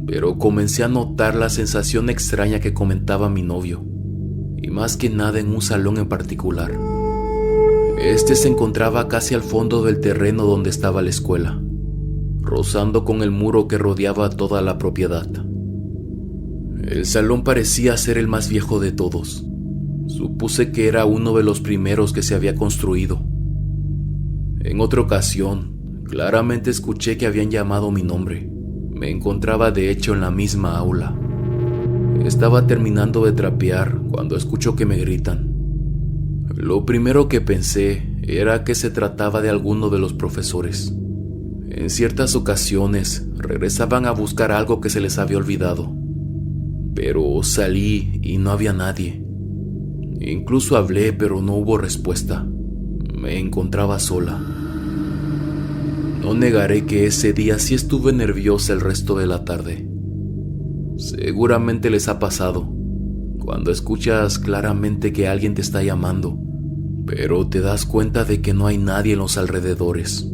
pero comencé a notar la sensación extraña que comentaba mi novio, y más que nada en un salón en particular. Este se encontraba casi al fondo del terreno donde estaba la escuela, rozando con el muro que rodeaba toda la propiedad. El salón parecía ser el más viejo de todos. Supuse que era uno de los primeros que se había construido. En otra ocasión, claramente escuché que habían llamado mi nombre. Me encontraba de hecho en la misma aula. Estaba terminando de trapear cuando escucho que me gritan. Lo primero que pensé era que se trataba de alguno de los profesores. En ciertas ocasiones regresaban a buscar algo que se les había olvidado. Pero salí y no había nadie. Incluso hablé, pero no hubo respuesta. Me encontraba sola. No negaré que ese día sí estuve nerviosa el resto de la tarde. Seguramente les ha pasado, cuando escuchas claramente que alguien te está llamando, pero te das cuenta de que no hay nadie en los alrededores.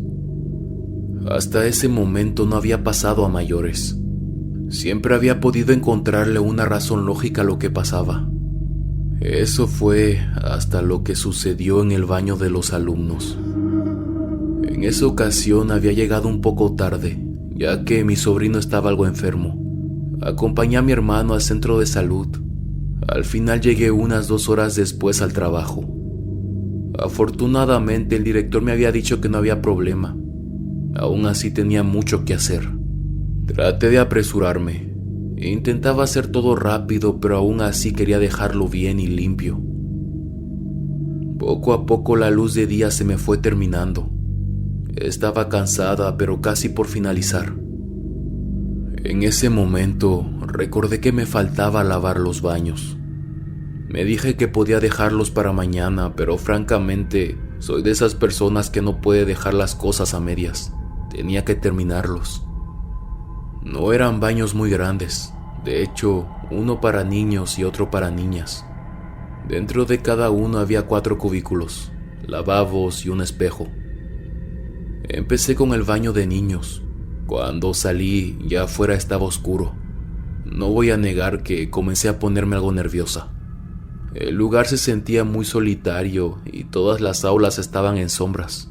Hasta ese momento no había pasado a mayores. Siempre había podido encontrarle una razón lógica a lo que pasaba. Eso fue hasta lo que sucedió en el baño de los alumnos. En esa ocasión había llegado un poco tarde, ya que mi sobrino estaba algo enfermo. Acompañé a mi hermano al centro de salud. Al final llegué unas 2 horas después al trabajo. Afortunadamente el director me había dicho que no había problema. Aún así tenía mucho que hacer. Traté de apresurarme. Intentaba hacer todo rápido, pero aún así quería dejarlo bien y limpio. Poco a poco la luz de día se me fue terminando. Estaba cansada, pero casi por finalizar. En ese momento recordé que me faltaba lavar los baños. Me dije que podía dejarlos para mañana, pero francamente soy de esas personas que no puede dejar las cosas a medias. Tenía que terminarlos. No eran baños muy grandes, de hecho, uno para niños y otro para niñas. Dentro de cada uno había 4 cubículos, lavabos y un espejo. Empecé con el baño de niños. Cuando salí, ya afuera estaba oscuro. No voy a negar que comencé a ponerme algo nerviosa. El lugar se sentía muy solitario y todas las aulas estaban en sombras.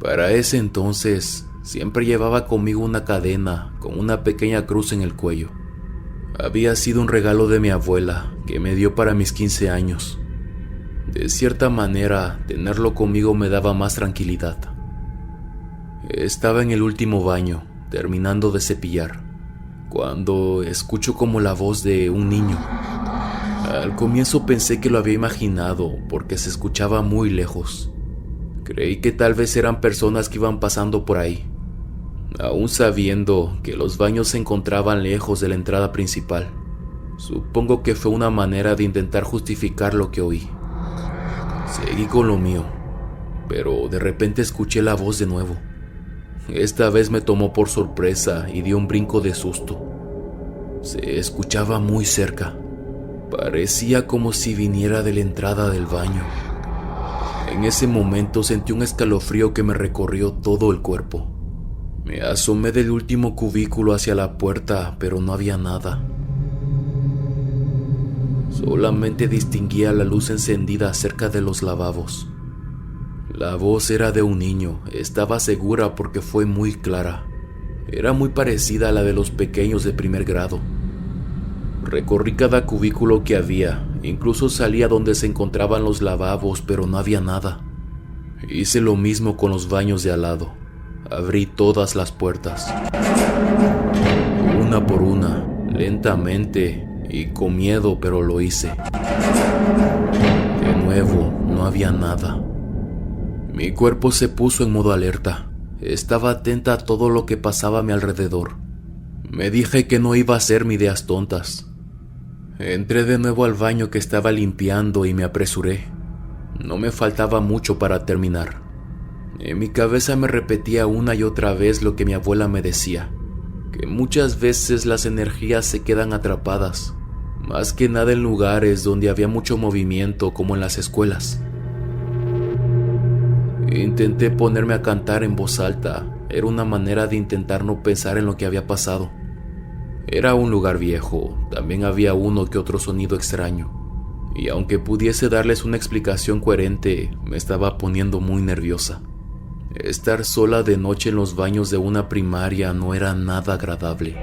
Para ese entonces, siempre llevaba conmigo una cadena con una pequeña cruz en el cuello. Había sido un regalo de mi abuela que me dio para mis 15 años. De cierta manera, tenerlo conmigo me daba más tranquilidad. Estaba en el último baño, terminando de cepillar, cuando escucho como la voz de un niño. Al comienzo pensé que lo había imaginado porque se escuchaba muy lejos. Creí que tal vez eran personas que iban pasando por ahí, aún sabiendo que los baños se encontraban lejos de la entrada principal. Supongo que fue una manera de intentar justificar lo que oí. Seguí con lo mío, pero de repente escuché la voz de nuevo. Esta vez me tomó por sorpresa y di un brinco de susto. Se escuchaba muy cerca. Parecía como si viniera de la entrada del baño. En ese momento sentí un escalofrío que me recorrió todo el cuerpo. Me asomé del último cubículo hacia la puerta, pero no había nada. Solamente distinguía la luz encendida cerca de los lavabos. La voz era de un niño, estaba segura porque fue muy clara. Era muy parecida a la de los pequeños de primer grado. Recorrí cada cubículo que había, incluso salí a donde se encontraban los lavabos, pero no había nada. Hice lo mismo con los baños de al lado. Abrí todas las puertas, una por una, lentamente y con miedo, pero lo hice. De nuevo, no había nada. Mi cuerpo se puso en modo alerta. Estaba atenta a todo lo que pasaba a mi alrededor. Me dije que no iba a hacerme ideas tontas. Entré de nuevo al baño que estaba limpiando y me apresuré. No me faltaba mucho para terminar. En mi cabeza me repetía una y otra vez lo que mi abuela me decía, que muchas veces las energías se quedan atrapadas, más que nada en lugares donde había mucho movimiento, como en las escuelas. Intenté ponerme a cantar en voz alta. Era una manera de intentar no pensar en lo que había pasado. Era un lugar viejo, también había uno que otro sonido extraño, y aunque pudiese darles una explicación coherente, me estaba poniendo muy nerviosa. Estar sola de noche en los baños de una primaria no era nada agradable.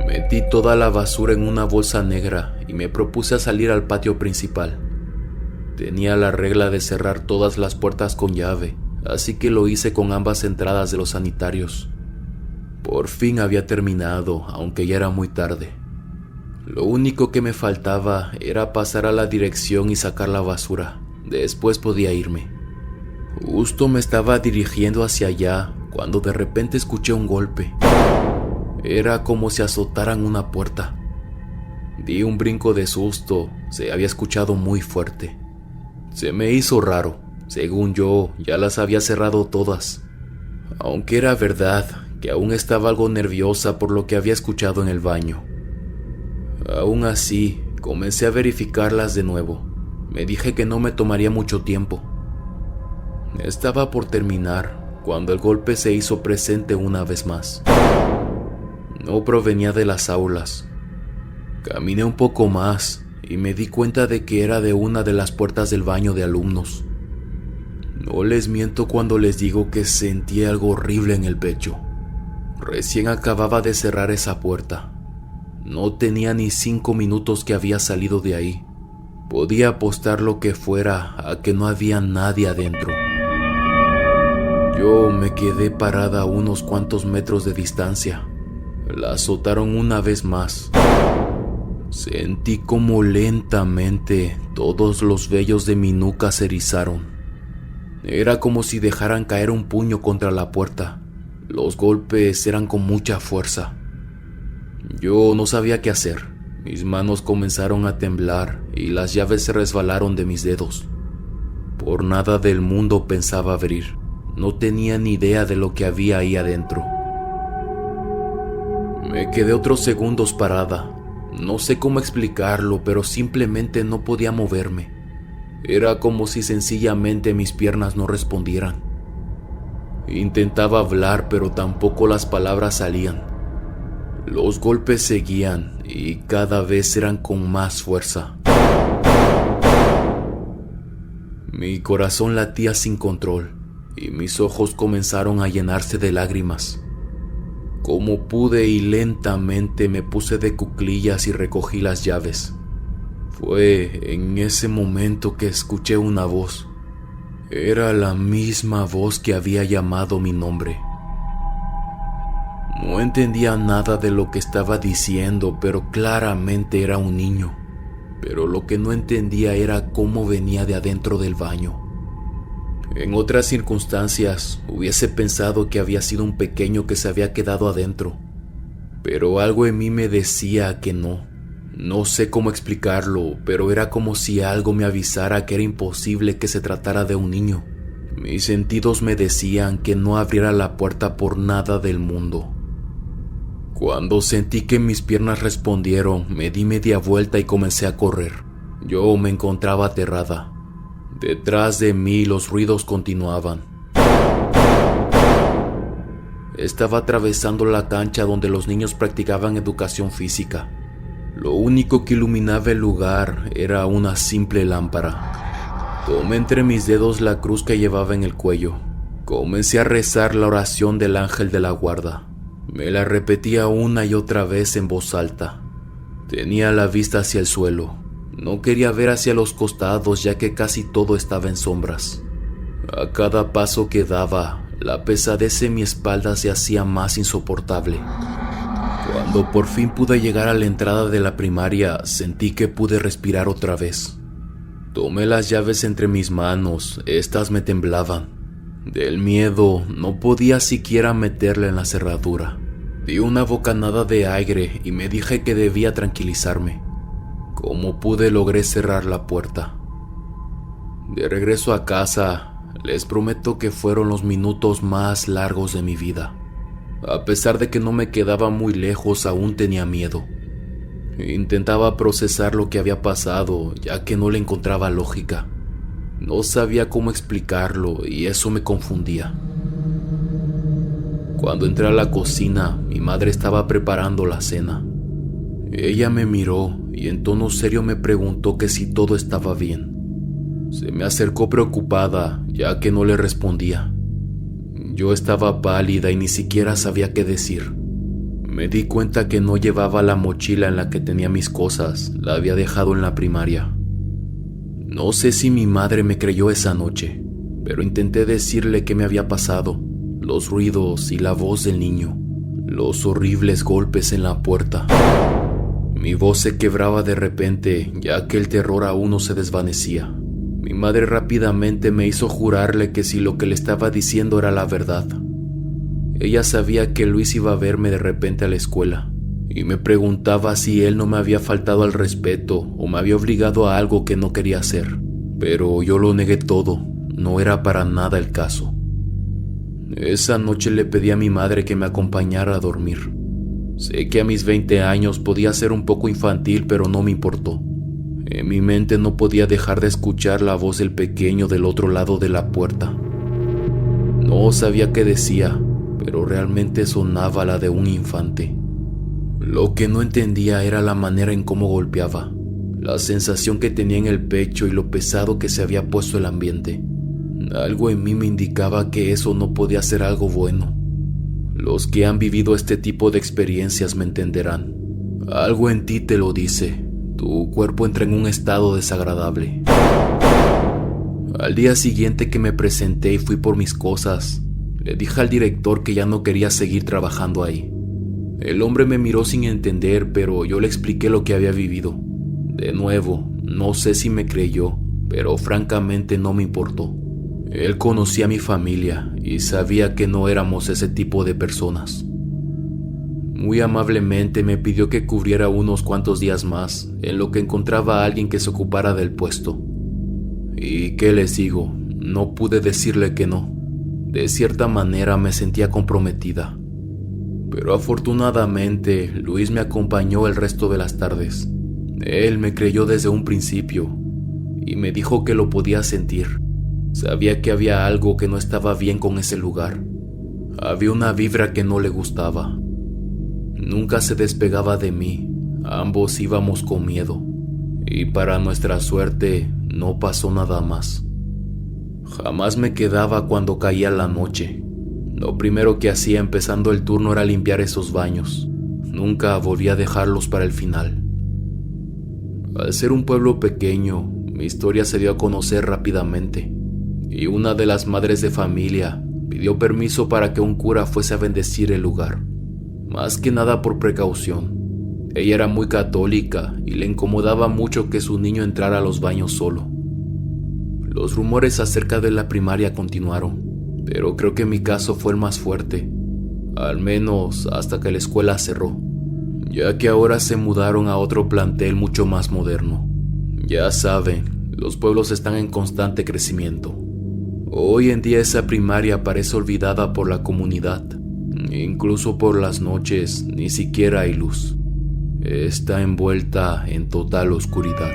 Metí toda la basura en una bolsa negra y me propuse a salir al patio principal. Tenía la regla de cerrar todas las puertas con llave, así que lo hice con ambas entradas de los sanitarios. Por fin había terminado, aunque ya era muy tarde. Lo único que me faltaba era pasar a la dirección y sacar la basura. Después podía irme. Justo me estaba dirigiendo hacia allá cuando de repente escuché un golpe. Era como si azotaran una puerta. Di un brinco de susto, se había escuchado muy fuerte. Se me hizo raro, según yo ya las había cerrado todas. Aunque era verdad que aún estaba algo nerviosa por lo que había escuchado en el baño. Aún así, comencé a verificarlas de nuevo. Me dije que no me tomaría mucho tiempo. Estaba por terminar cuando el golpe se hizo presente una vez más. No provenía de las aulas. Caminé un poco más y me di cuenta de que era de una de las puertas del baño de alumnos. No les miento cuando les digo que sentí algo horrible en el pecho. Recién acababa de cerrar esa puerta. No tenía ni 5 minutos que había salido de ahí. Podía apostar lo que fuera a que no había nadie adentro. Yo me quedé parada a unos cuantos metros de distancia. La azotaron una vez más. Sentí como lentamente todos los vellos de mi nuca se erizaron. Era como si dejaran caer un puño contra la puerta. Los golpes eran con mucha fuerza. Yo no sabía qué hacer. Mis manos comenzaron a temblar y las llaves se resbalaron de mis dedos. Por nada del mundo pensaba abrir. No tenía ni idea de lo que había ahí adentro. Me quedé otros segundos parada. No sé cómo explicarlo, pero simplemente no podía moverme. Era como si sencillamente mis piernas no respondieran. Intentaba hablar, pero tampoco las palabras salían. Los golpes seguían y cada vez eran con más fuerza. Mi corazón latía sin control y mis ojos comenzaron a llenarse de lágrimas. Como pude y lentamente me puse de cuclillas y recogí las llaves. Fue en ese momento que escuché una voz. Era la misma voz que había llamado mi nombre. No entendía nada de lo que estaba diciendo, pero claramente era un niño. Pero lo que no entendía era cómo venía de adentro del baño. En otras circunstancias hubiese pensado que había sido un pequeño que se había quedado adentro, pero algo en mí me decía que no. No sé cómo explicarlo, pero era como si algo me avisara que era imposible que se tratara de un niño. Mis sentidos me decían que no abriera la puerta por nada del mundo. Cuando sentí que mis piernas respondieron, me di media vuelta y comencé a correr. Yo me encontraba aterrada. Detrás de mí los ruidos continuaban. Estaba atravesando la cancha donde los niños practicaban educación física. Lo único que iluminaba el lugar era una simple lámpara. Tomé entre mis dedos la cruz que llevaba en el cuello. Comencé a rezar la oración del ángel de la guarda. Me la repetía una y otra vez en voz alta. Tenía la vista hacia el suelo. No quería ver hacia los costados, ya que casi todo estaba en sombras. A cada paso que daba, la pesadez en mi espalda se hacía más insoportable. Cuando por fin pude llegar a la entrada de la primaria, sentí que pude respirar otra vez. Tomé las llaves entre mis manos, estas me temblaban. Del miedo, no podía siquiera meterla en la cerradura. Di una bocanada de aire y me dije que debía tranquilizarme. Como pude, logré cerrar la puerta. De regreso a casa, les prometo que fueron los minutos más largos de mi vida. A pesar de que no me quedaba muy lejos, aún tenía miedo. Intentaba procesar lo que había pasado, ya que no le encontraba lógica. No sabía cómo explicarlo y eso me confundía. Cuando entré a la cocina, mi madre estaba preparando la cena. Ella me miró y en tono serio me preguntó que si todo estaba bien. Se me acercó preocupada, ya que no le respondía. Yo estaba pálida y ni siquiera sabía qué decir. Me di cuenta que no llevaba la mochila en la que tenía mis cosas, la había dejado en la primaria. No sé si mi madre me creyó esa noche, pero intenté decirle qué me había pasado, los ruidos y la voz del niño, los horribles golpes en la puerta. Mi voz se quebraba de repente, ya que el terror aún no se desvanecía. Mi madre rápidamente me hizo jurarle que si lo que le estaba diciendo era la verdad. Ella sabía que Luis iba a verme de repente a la escuela, y me preguntaba si él no me había faltado al respeto o me había obligado a algo que no quería hacer. Pero yo lo negué todo, no era para nada el caso. Esa noche le pedí a mi madre que me acompañara a dormir. Sé que a mis 20 años podía ser un poco infantil, pero no me importó. En mi mente no podía dejar de escuchar la voz del pequeño del otro lado de la puerta. No sabía qué decía, pero realmente sonaba la de un infante. Lo que no entendía era la manera en cómo golpeaba, la sensación que tenía en el pecho y lo pesado que se había puesto el ambiente. Algo en mí me indicaba que eso no podía ser algo bueno. Los que han vivido este tipo de experiencias me entenderán. Algo en ti te lo dice. Tu cuerpo entra en un estado desagradable. Al día siguiente que me presenté y fui por mis cosas, le dije al director que ya no quería seguir trabajando ahí. El hombre me miró sin entender, pero yo le expliqué lo que había vivido. De nuevo, no sé si me creyó, pero francamente no me importó. Él conocía a mi familia y sabía que no éramos ese tipo de personas. Muy amablemente me pidió que cubriera unos cuantos días más, en lo que encontraba a alguien que se ocupara del puesto. ¿Y qué les digo? No pude decirle que no. De cierta manera me sentía comprometida. Pero afortunadamente, Luis me acompañó el resto de las tardes. Él me creyó desde un principio y me dijo que lo podía sentir. Sabía que había algo que no estaba bien con ese lugar. Había una vibra que no le gustaba. Nunca se despegaba de mí. Ambos íbamos con miedo. Y para nuestra suerte, no pasó nada más. Jamás me quedaba cuando caía la noche. Lo primero que hacía empezando el turno era limpiar esos baños. Nunca volví a dejarlos para el final. Al ser un pueblo pequeño, mi historia se dio a conocer rápidamente, y una de las madres de familia pidió permiso para que un cura fuese a bendecir el lugar. más que nada por precaución. Ella era muy católica y le incomodaba mucho que su niño entrara a los baños solo. Los rumores acerca de la primaria continuaron, pero creo que mi caso fue el más fuerte, al menos hasta que la escuela cerró, ya que ahora se mudaron a otro plantel mucho más moderno. Ya saben, los pueblos están en constante crecimiento. Hoy en día esa primaria parece olvidada por la comunidad. Incluso por las noches ni siquiera hay luz. Está envuelta en total oscuridad.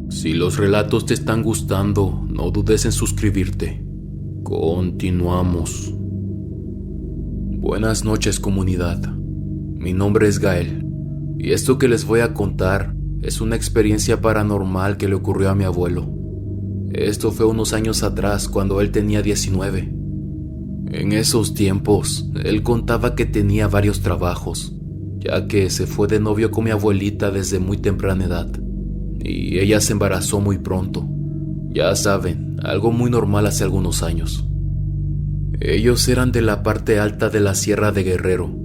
Si los relatos te están gustando, no dudes en suscribirte. Continuamos. Buenas noches, comunidad. Mi nombre es Gael, y esto que les voy a contar es una experiencia paranormal que le ocurrió a mi abuelo. Esto fue unos años atrás, cuando él tenía 19. En esos tiempos, él contaba que tenía varios trabajos, ya que se fue de novio con mi abuelita desde muy temprana edad, y ella se embarazó muy pronto. Ya saben, algo muy normal hace algunos años. Ellos eran de la parte alta de la Sierra de Guerrero,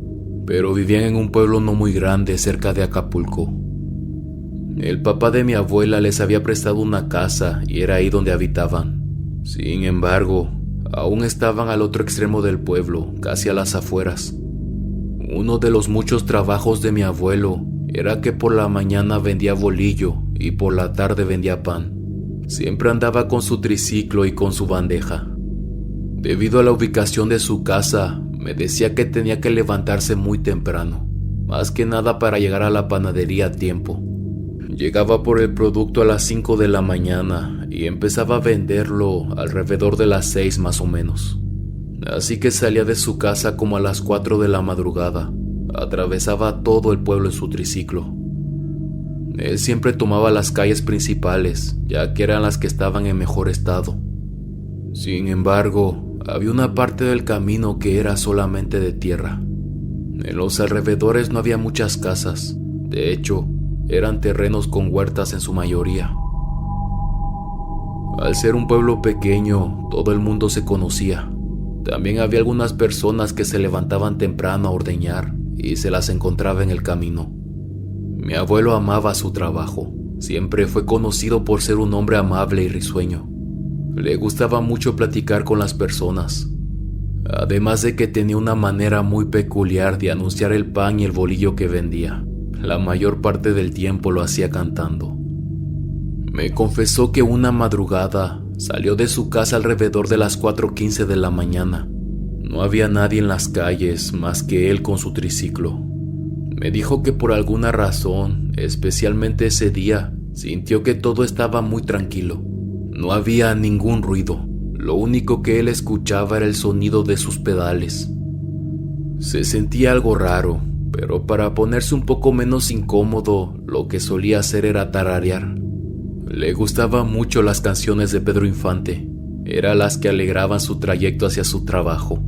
pero vivían en un pueblo no muy grande cerca de Acapulco. El papá de mi abuela les había prestado una casa y era ahí donde habitaban. Sin embargo, aún estaban al otro extremo del pueblo, casi a las afueras. Uno de los muchos trabajos de mi abuelo era que por la mañana vendía bolillo y por la tarde vendía pan. Siempre andaba con su triciclo y con su bandeja. Debido a la ubicación de su casa, me decía que tenía que levantarse muy temprano, más que nada para llegar a la panadería a tiempo. Llegaba por el producto a las 5 de la mañana y empezaba a venderlo alrededor de las 6 más o menos. Así que salía de su casa como a las 4 de la madrugada. Atravesaba todo el pueblo en su triciclo. Él siempre tomaba las calles principales, ya que eran las que estaban en mejor estado. Sin embargo, había una parte del camino que era solamente de tierra. En los alrededores no había muchas casas. De hecho, eran terrenos con huertas en su mayoría. Al ser un pueblo pequeño, todo el mundo se conocía. También había algunas personas que se levantaban temprano a ordeñar y se las encontraba en el camino. Mi abuelo amaba su trabajo. Siempre fue conocido por ser un hombre amable y risueño. Le gustaba mucho platicar con las personas, además de que tenía una manera muy peculiar de anunciar el pan y el bolillo que vendía. La mayor parte del tiempo lo hacía cantando. Me confesó que una madrugada salió de su casa alrededor de las 4:15 de la mañana. No había nadie en las calles más que él con su triciclo. Me dijo que por alguna razón, especialmente ese día, sintió que todo estaba muy tranquilo. No había ningún ruido. Lo único que él escuchaba era el sonido de sus pedales. Se sentía algo raro, pero para ponerse un poco menos incómodo, lo que solía hacer era tararear. Le gustaban mucho las canciones de Pedro Infante. Eran las que alegraban su trayecto hacia su trabajo.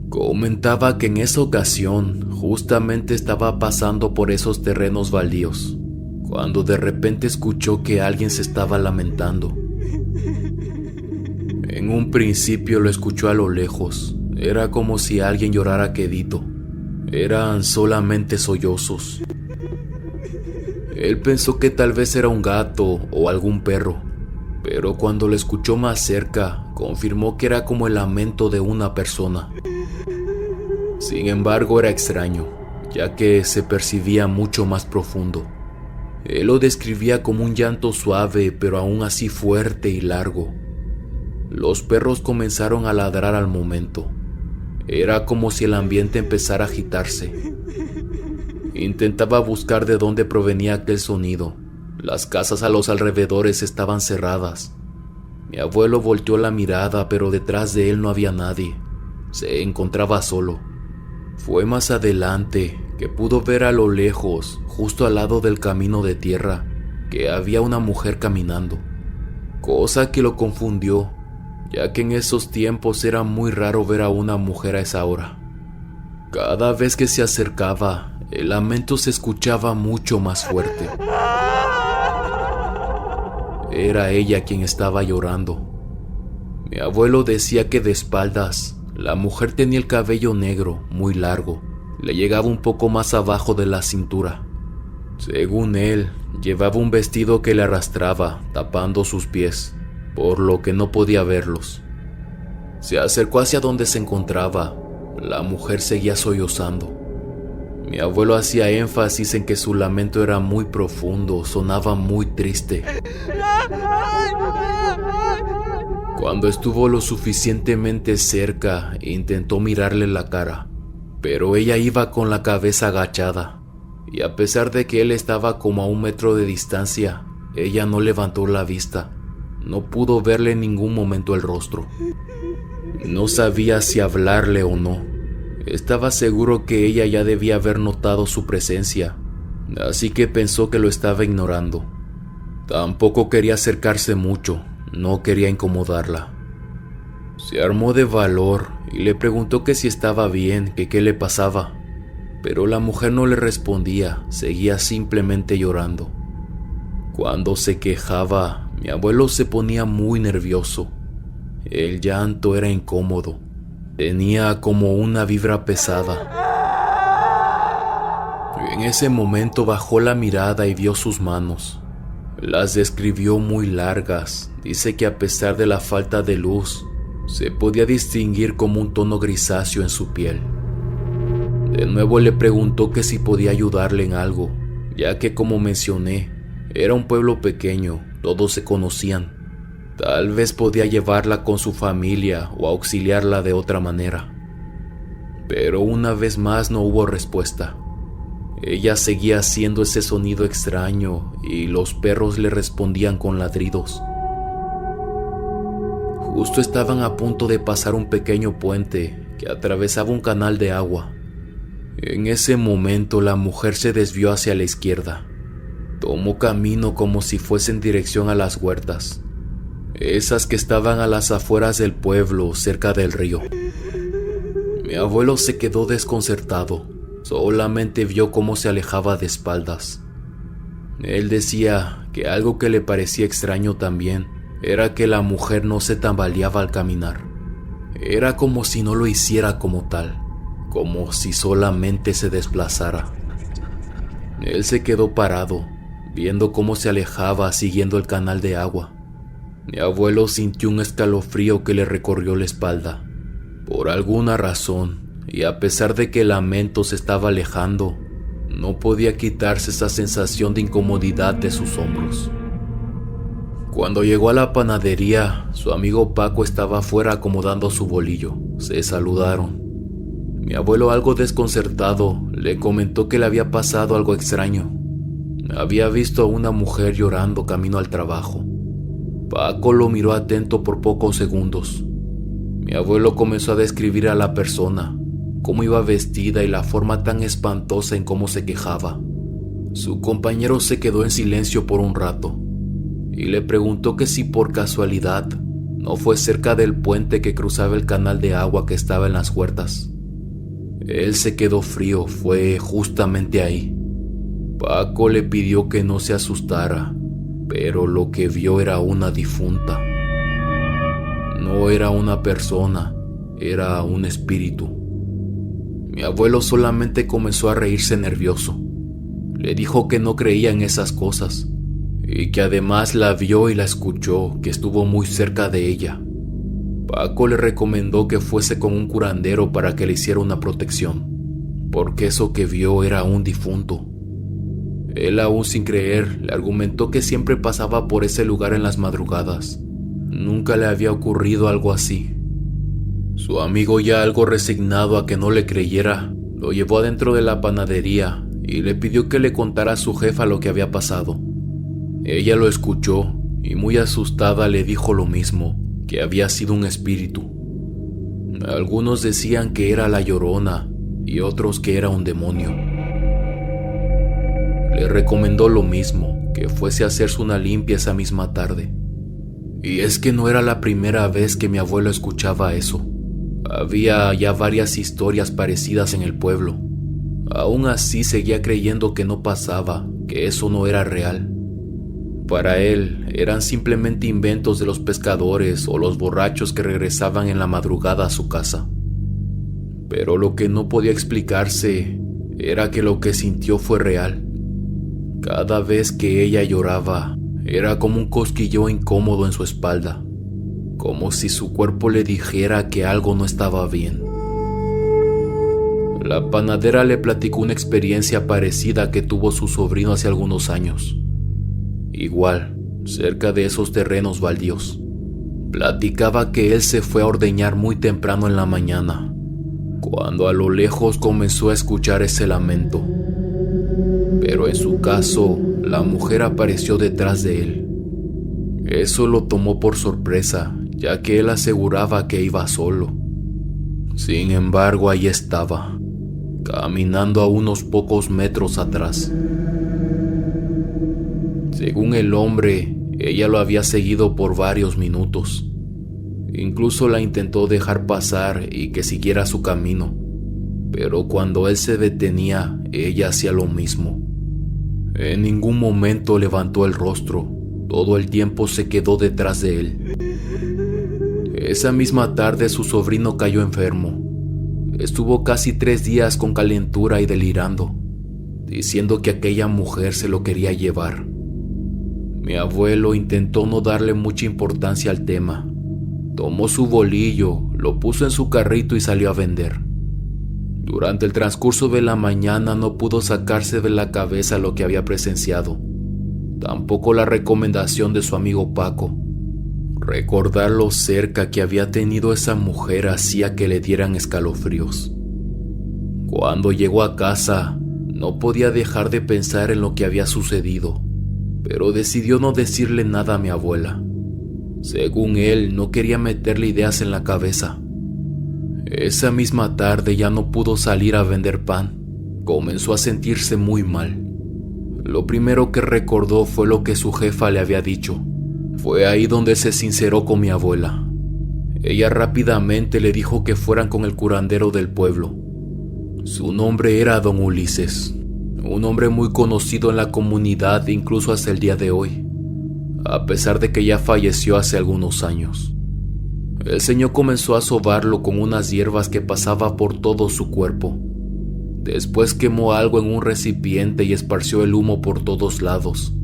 Comentaba que en esa ocasión justamente estaba pasando por esos terrenos baldíos, cuando de repente escuchó que alguien se estaba lamentando. En un principio lo escuchó a lo lejos. Era como si alguien llorara quedito. Eran solamente sollozos. Él pensó que tal vez era un gato o algún perro, pero cuando lo escuchó más cerca, confirmó que era como el lamento de una persona. Sin embargo, era extraño, ya que se percibía mucho más profundo. Él lo describía como un llanto suave, pero aún así fuerte y largo. Los perros comenzaron a ladrar al momento. Era como si el ambiente empezara a agitarse. Intentaba buscar de dónde provenía aquel sonido. Las casas a los alrededores estaban cerradas. Mi abuelo volteó la mirada, pero detrás de él no había nadie. Se encontraba solo. Fue más adelante que pudo ver a lo lejos, justo al lado del camino de tierra, que había una mujer caminando. Cosa que lo confundió, ya que en esos tiempos era muy raro ver a una mujer a esa hora. Cada vez que se acercaba, el lamento se escuchaba mucho más fuerte. Era ella quien estaba llorando. Mi abuelo decía que de espaldas, la mujer tenía el cabello negro, muy largo, le llegaba un poco más abajo de la cintura. Según él, llevaba un vestido que le arrastraba, tapando sus pies, por lo que no podía verlos. Se acercó hacia donde se encontraba. La mujer seguía sollozando. Mi abuelo hacía énfasis en que su lamento era muy profundo, sonaba muy triste. Cuando estuvo lo suficientemente cerca, intentó mirarle la cara, pero ella iba con la cabeza agachada, y a pesar de que él estaba como a 1 metro de distancia, ella no levantó la vista. No pudo verle en ningún momento el rostro. No sabía si hablarle o no. Estaba seguro que ella ya debía haber notado su presencia, así que pensó que lo estaba ignorando. Tampoco quería acercarse mucho, no quería incomodarla. Se armó de valor y le preguntó que si estaba bien, que qué le pasaba, pero la mujer no le respondía, seguía simplemente llorando. Cuando se quejaba, mi abuelo se ponía muy nervioso. El llanto era incómodo, tenía como una vibra pesada. En ese momento bajó la mirada y vio sus manos. Las describió muy largas. Dice que a pesar de la falta de luz, se podía distinguir como un tono grisáceo en su piel. De nuevo le preguntó que si podía ayudarle en algo, ya que, como mencioné, era un pueblo pequeño, todos se conocían. Tal vez podía llevarla con su familia o auxiliarla de otra manera. Pero una vez más no hubo respuesta. Ella seguía haciendo ese sonido extraño y los perros le respondían con ladridos. Justo estaban a punto de pasar un pequeño puente que atravesaba un canal de agua. En ese momento la mujer se desvió hacia la izquierda. Tomó camino como si fuese en dirección a las huertas, esas que estaban a las afueras del pueblo, cerca del río. Mi abuelo se quedó desconcertado, solamente vio cómo se alejaba de espaldas. Él decía que algo que le parecía extraño también era que la mujer no se tambaleaba al caminar. Era como si no lo hiciera como tal, como si solamente se desplazara. Él se quedó parado, viendo cómo se alejaba siguiendo el canal de agua. Mi abuelo sintió un escalofrío que le recorrió la espalda. Por alguna razón, y a pesar de que el lamento se estaba alejando, no podía quitarse esa sensación de incomodidad de sus hombros. Cuando llegó a la panadería, su amigo Paco estaba afuera acomodando su bolillo. Se saludaron. Mi abuelo, algo desconcertado, le comentó que le había pasado algo extraño. Había visto a una mujer llorando camino al trabajo. Paco lo miró atento por pocos segundos. Mi abuelo comenzó a describir a la persona, cómo iba vestida y la forma tan espantosa en cómo se quejaba. Su compañero se quedó en silencio por un rato y le preguntó que si por casualidad no fue cerca del puente que cruzaba el canal de agua que estaba en las huertas. Él se quedó frío, fue justamente ahí. Paco le pidió que no se asustara, pero lo que vio era una difunta. No era una persona, era un espíritu. Mi abuelo solamente comenzó a reírse nervioso. Le dijo que no creía en esas cosas, y que además la vio y la escuchó, que estuvo muy cerca de ella. Paco le recomendó que fuese con un curandero para que le hiciera una protección, porque eso que vio era un difunto. Él, aún sin creer, le argumentó que siempre pasaba por ese lugar en las madrugadas. Nunca le había ocurrido algo así. Su amigo, ya algo resignado a que no le creyera, lo llevó adentro de la panadería y le pidió que le contara a su jefa lo que había pasado. Ella lo escuchó y, muy asustada, le dijo lo mismo, que había sido un espíritu. Algunos decían que era la Llorona y otros que era un demonio. Le recomendó lo mismo, que fuese a hacerse una limpia esa misma tarde. Y es que no era la primera vez que mi abuelo escuchaba eso. Había ya varias historias parecidas en el pueblo. Aún así seguía creyendo que no pasaba, que eso no era real. para él eran simplemente inventos de los pescadores o los borrachos que regresaban en la madrugada a su casa. Pero lo que no podía explicarse era que lo que sintió fue real. Cada vez que ella lloraba, era como un cosquilleo incómodo en su espalda, como si su cuerpo le dijera que algo no estaba bien. La panadera le platicó una experiencia parecida que tuvo su sobrino hace algunos años. Igual, cerca de esos terrenos baldíos. Platicaba que él se fue a ordeñar muy temprano en la mañana, cuando a lo lejos comenzó a escuchar ese lamento. Pero en su caso, la mujer apareció detrás de él. Eso lo tomó por sorpresa, ya que él aseguraba que iba solo. Sin embargo, ahí estaba, caminando a unos pocos metros atrás. Según el hombre, ella lo había seguido por varios minutos. Incluso la intentó dejar pasar y que siguiera su camino, pero cuando él se detenía, ella hacía lo mismo. En ningún momento levantó el rostro, todo el tiempo se quedó detrás de él. Esa misma tarde su sobrino cayó enfermo. Estuvo casi 3 días con calentura y delirando, diciendo que aquella mujer se lo quería llevar. Mi abuelo intentó no darle mucha importancia al tema. Tomó su bolillo, lo puso en su carrito y salió a vender. Durante el transcurso de la mañana no pudo sacarse de la cabeza lo que había presenciado, tampoco la recomendación de su amigo Paco. Recordar lo cerca que había tenido esa mujer hacía que le dieran escalofríos. Cuando llegó a casa, no podía dejar de pensar en lo que había sucedido, pero decidió no decirle nada a mi abuela. Según él, no quería meterle ideas en la cabeza. Esa misma tarde ya no pudo salir a vender pan. Comenzó a sentirse muy mal. Lo primero que recordó fue lo que su jefa le había dicho. Fue ahí donde se sinceró con mi abuela. Ella rápidamente le dijo que fueran con el curandero del pueblo. Su nombre era Don Ulises, un hombre muy conocido en la comunidad incluso hasta el día de hoy, a pesar de que ya falleció hace algunos años. El señor comenzó a sobarlo con unas hierbas que pasaba por todo su cuerpo. Después quemó algo en un recipiente y esparció el humo por todos lados,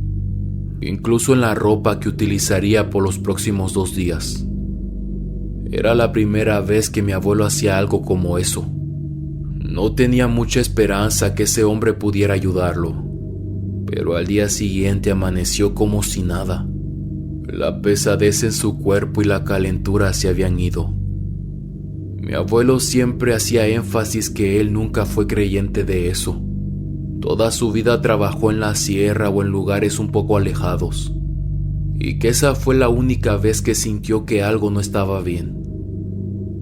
incluso en la ropa que utilizaría por los próximos 2 días. Era la primera vez que mi abuelo hacía algo como eso. No tenía mucha esperanza que ese hombre pudiera ayudarlo, pero al día siguiente amaneció como si nada. La pesadez en su cuerpo y la calentura se habían ido. Mi abuelo siempre hacía énfasis que él nunca fue creyente de eso. Toda su vida trabajó en la sierra o en lugares un poco alejados, y que esa fue la única vez que sintió que algo no estaba bien.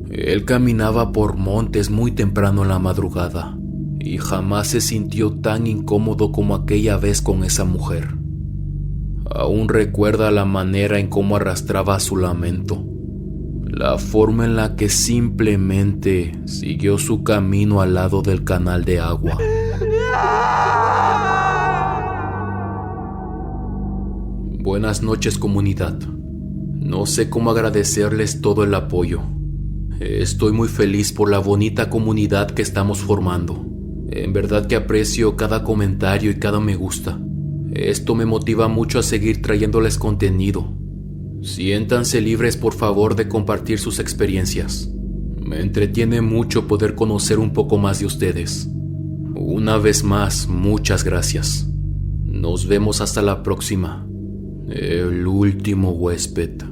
Él caminaba por montes muy temprano en la madrugada, y jamás se sintió tan incómodo como aquella vez con esa mujer. Aún recuerda la manera en cómo arrastraba su lamento, la forma en la que simplemente siguió su camino al lado del canal de agua. Buenas noches, comunidad. No sé cómo agradecerles todo el apoyo. Estoy muy feliz por la bonita comunidad que estamos formando. En verdad que aprecio cada comentario y cada me gusta. Esto me motiva mucho a seguir trayéndoles contenido. Siéntanse libres, por favor, de compartir sus experiencias. Me entretiene mucho poder conocer un poco más de ustedes. Una vez más, muchas gracias. Nos vemos hasta la próxima. El último huésped.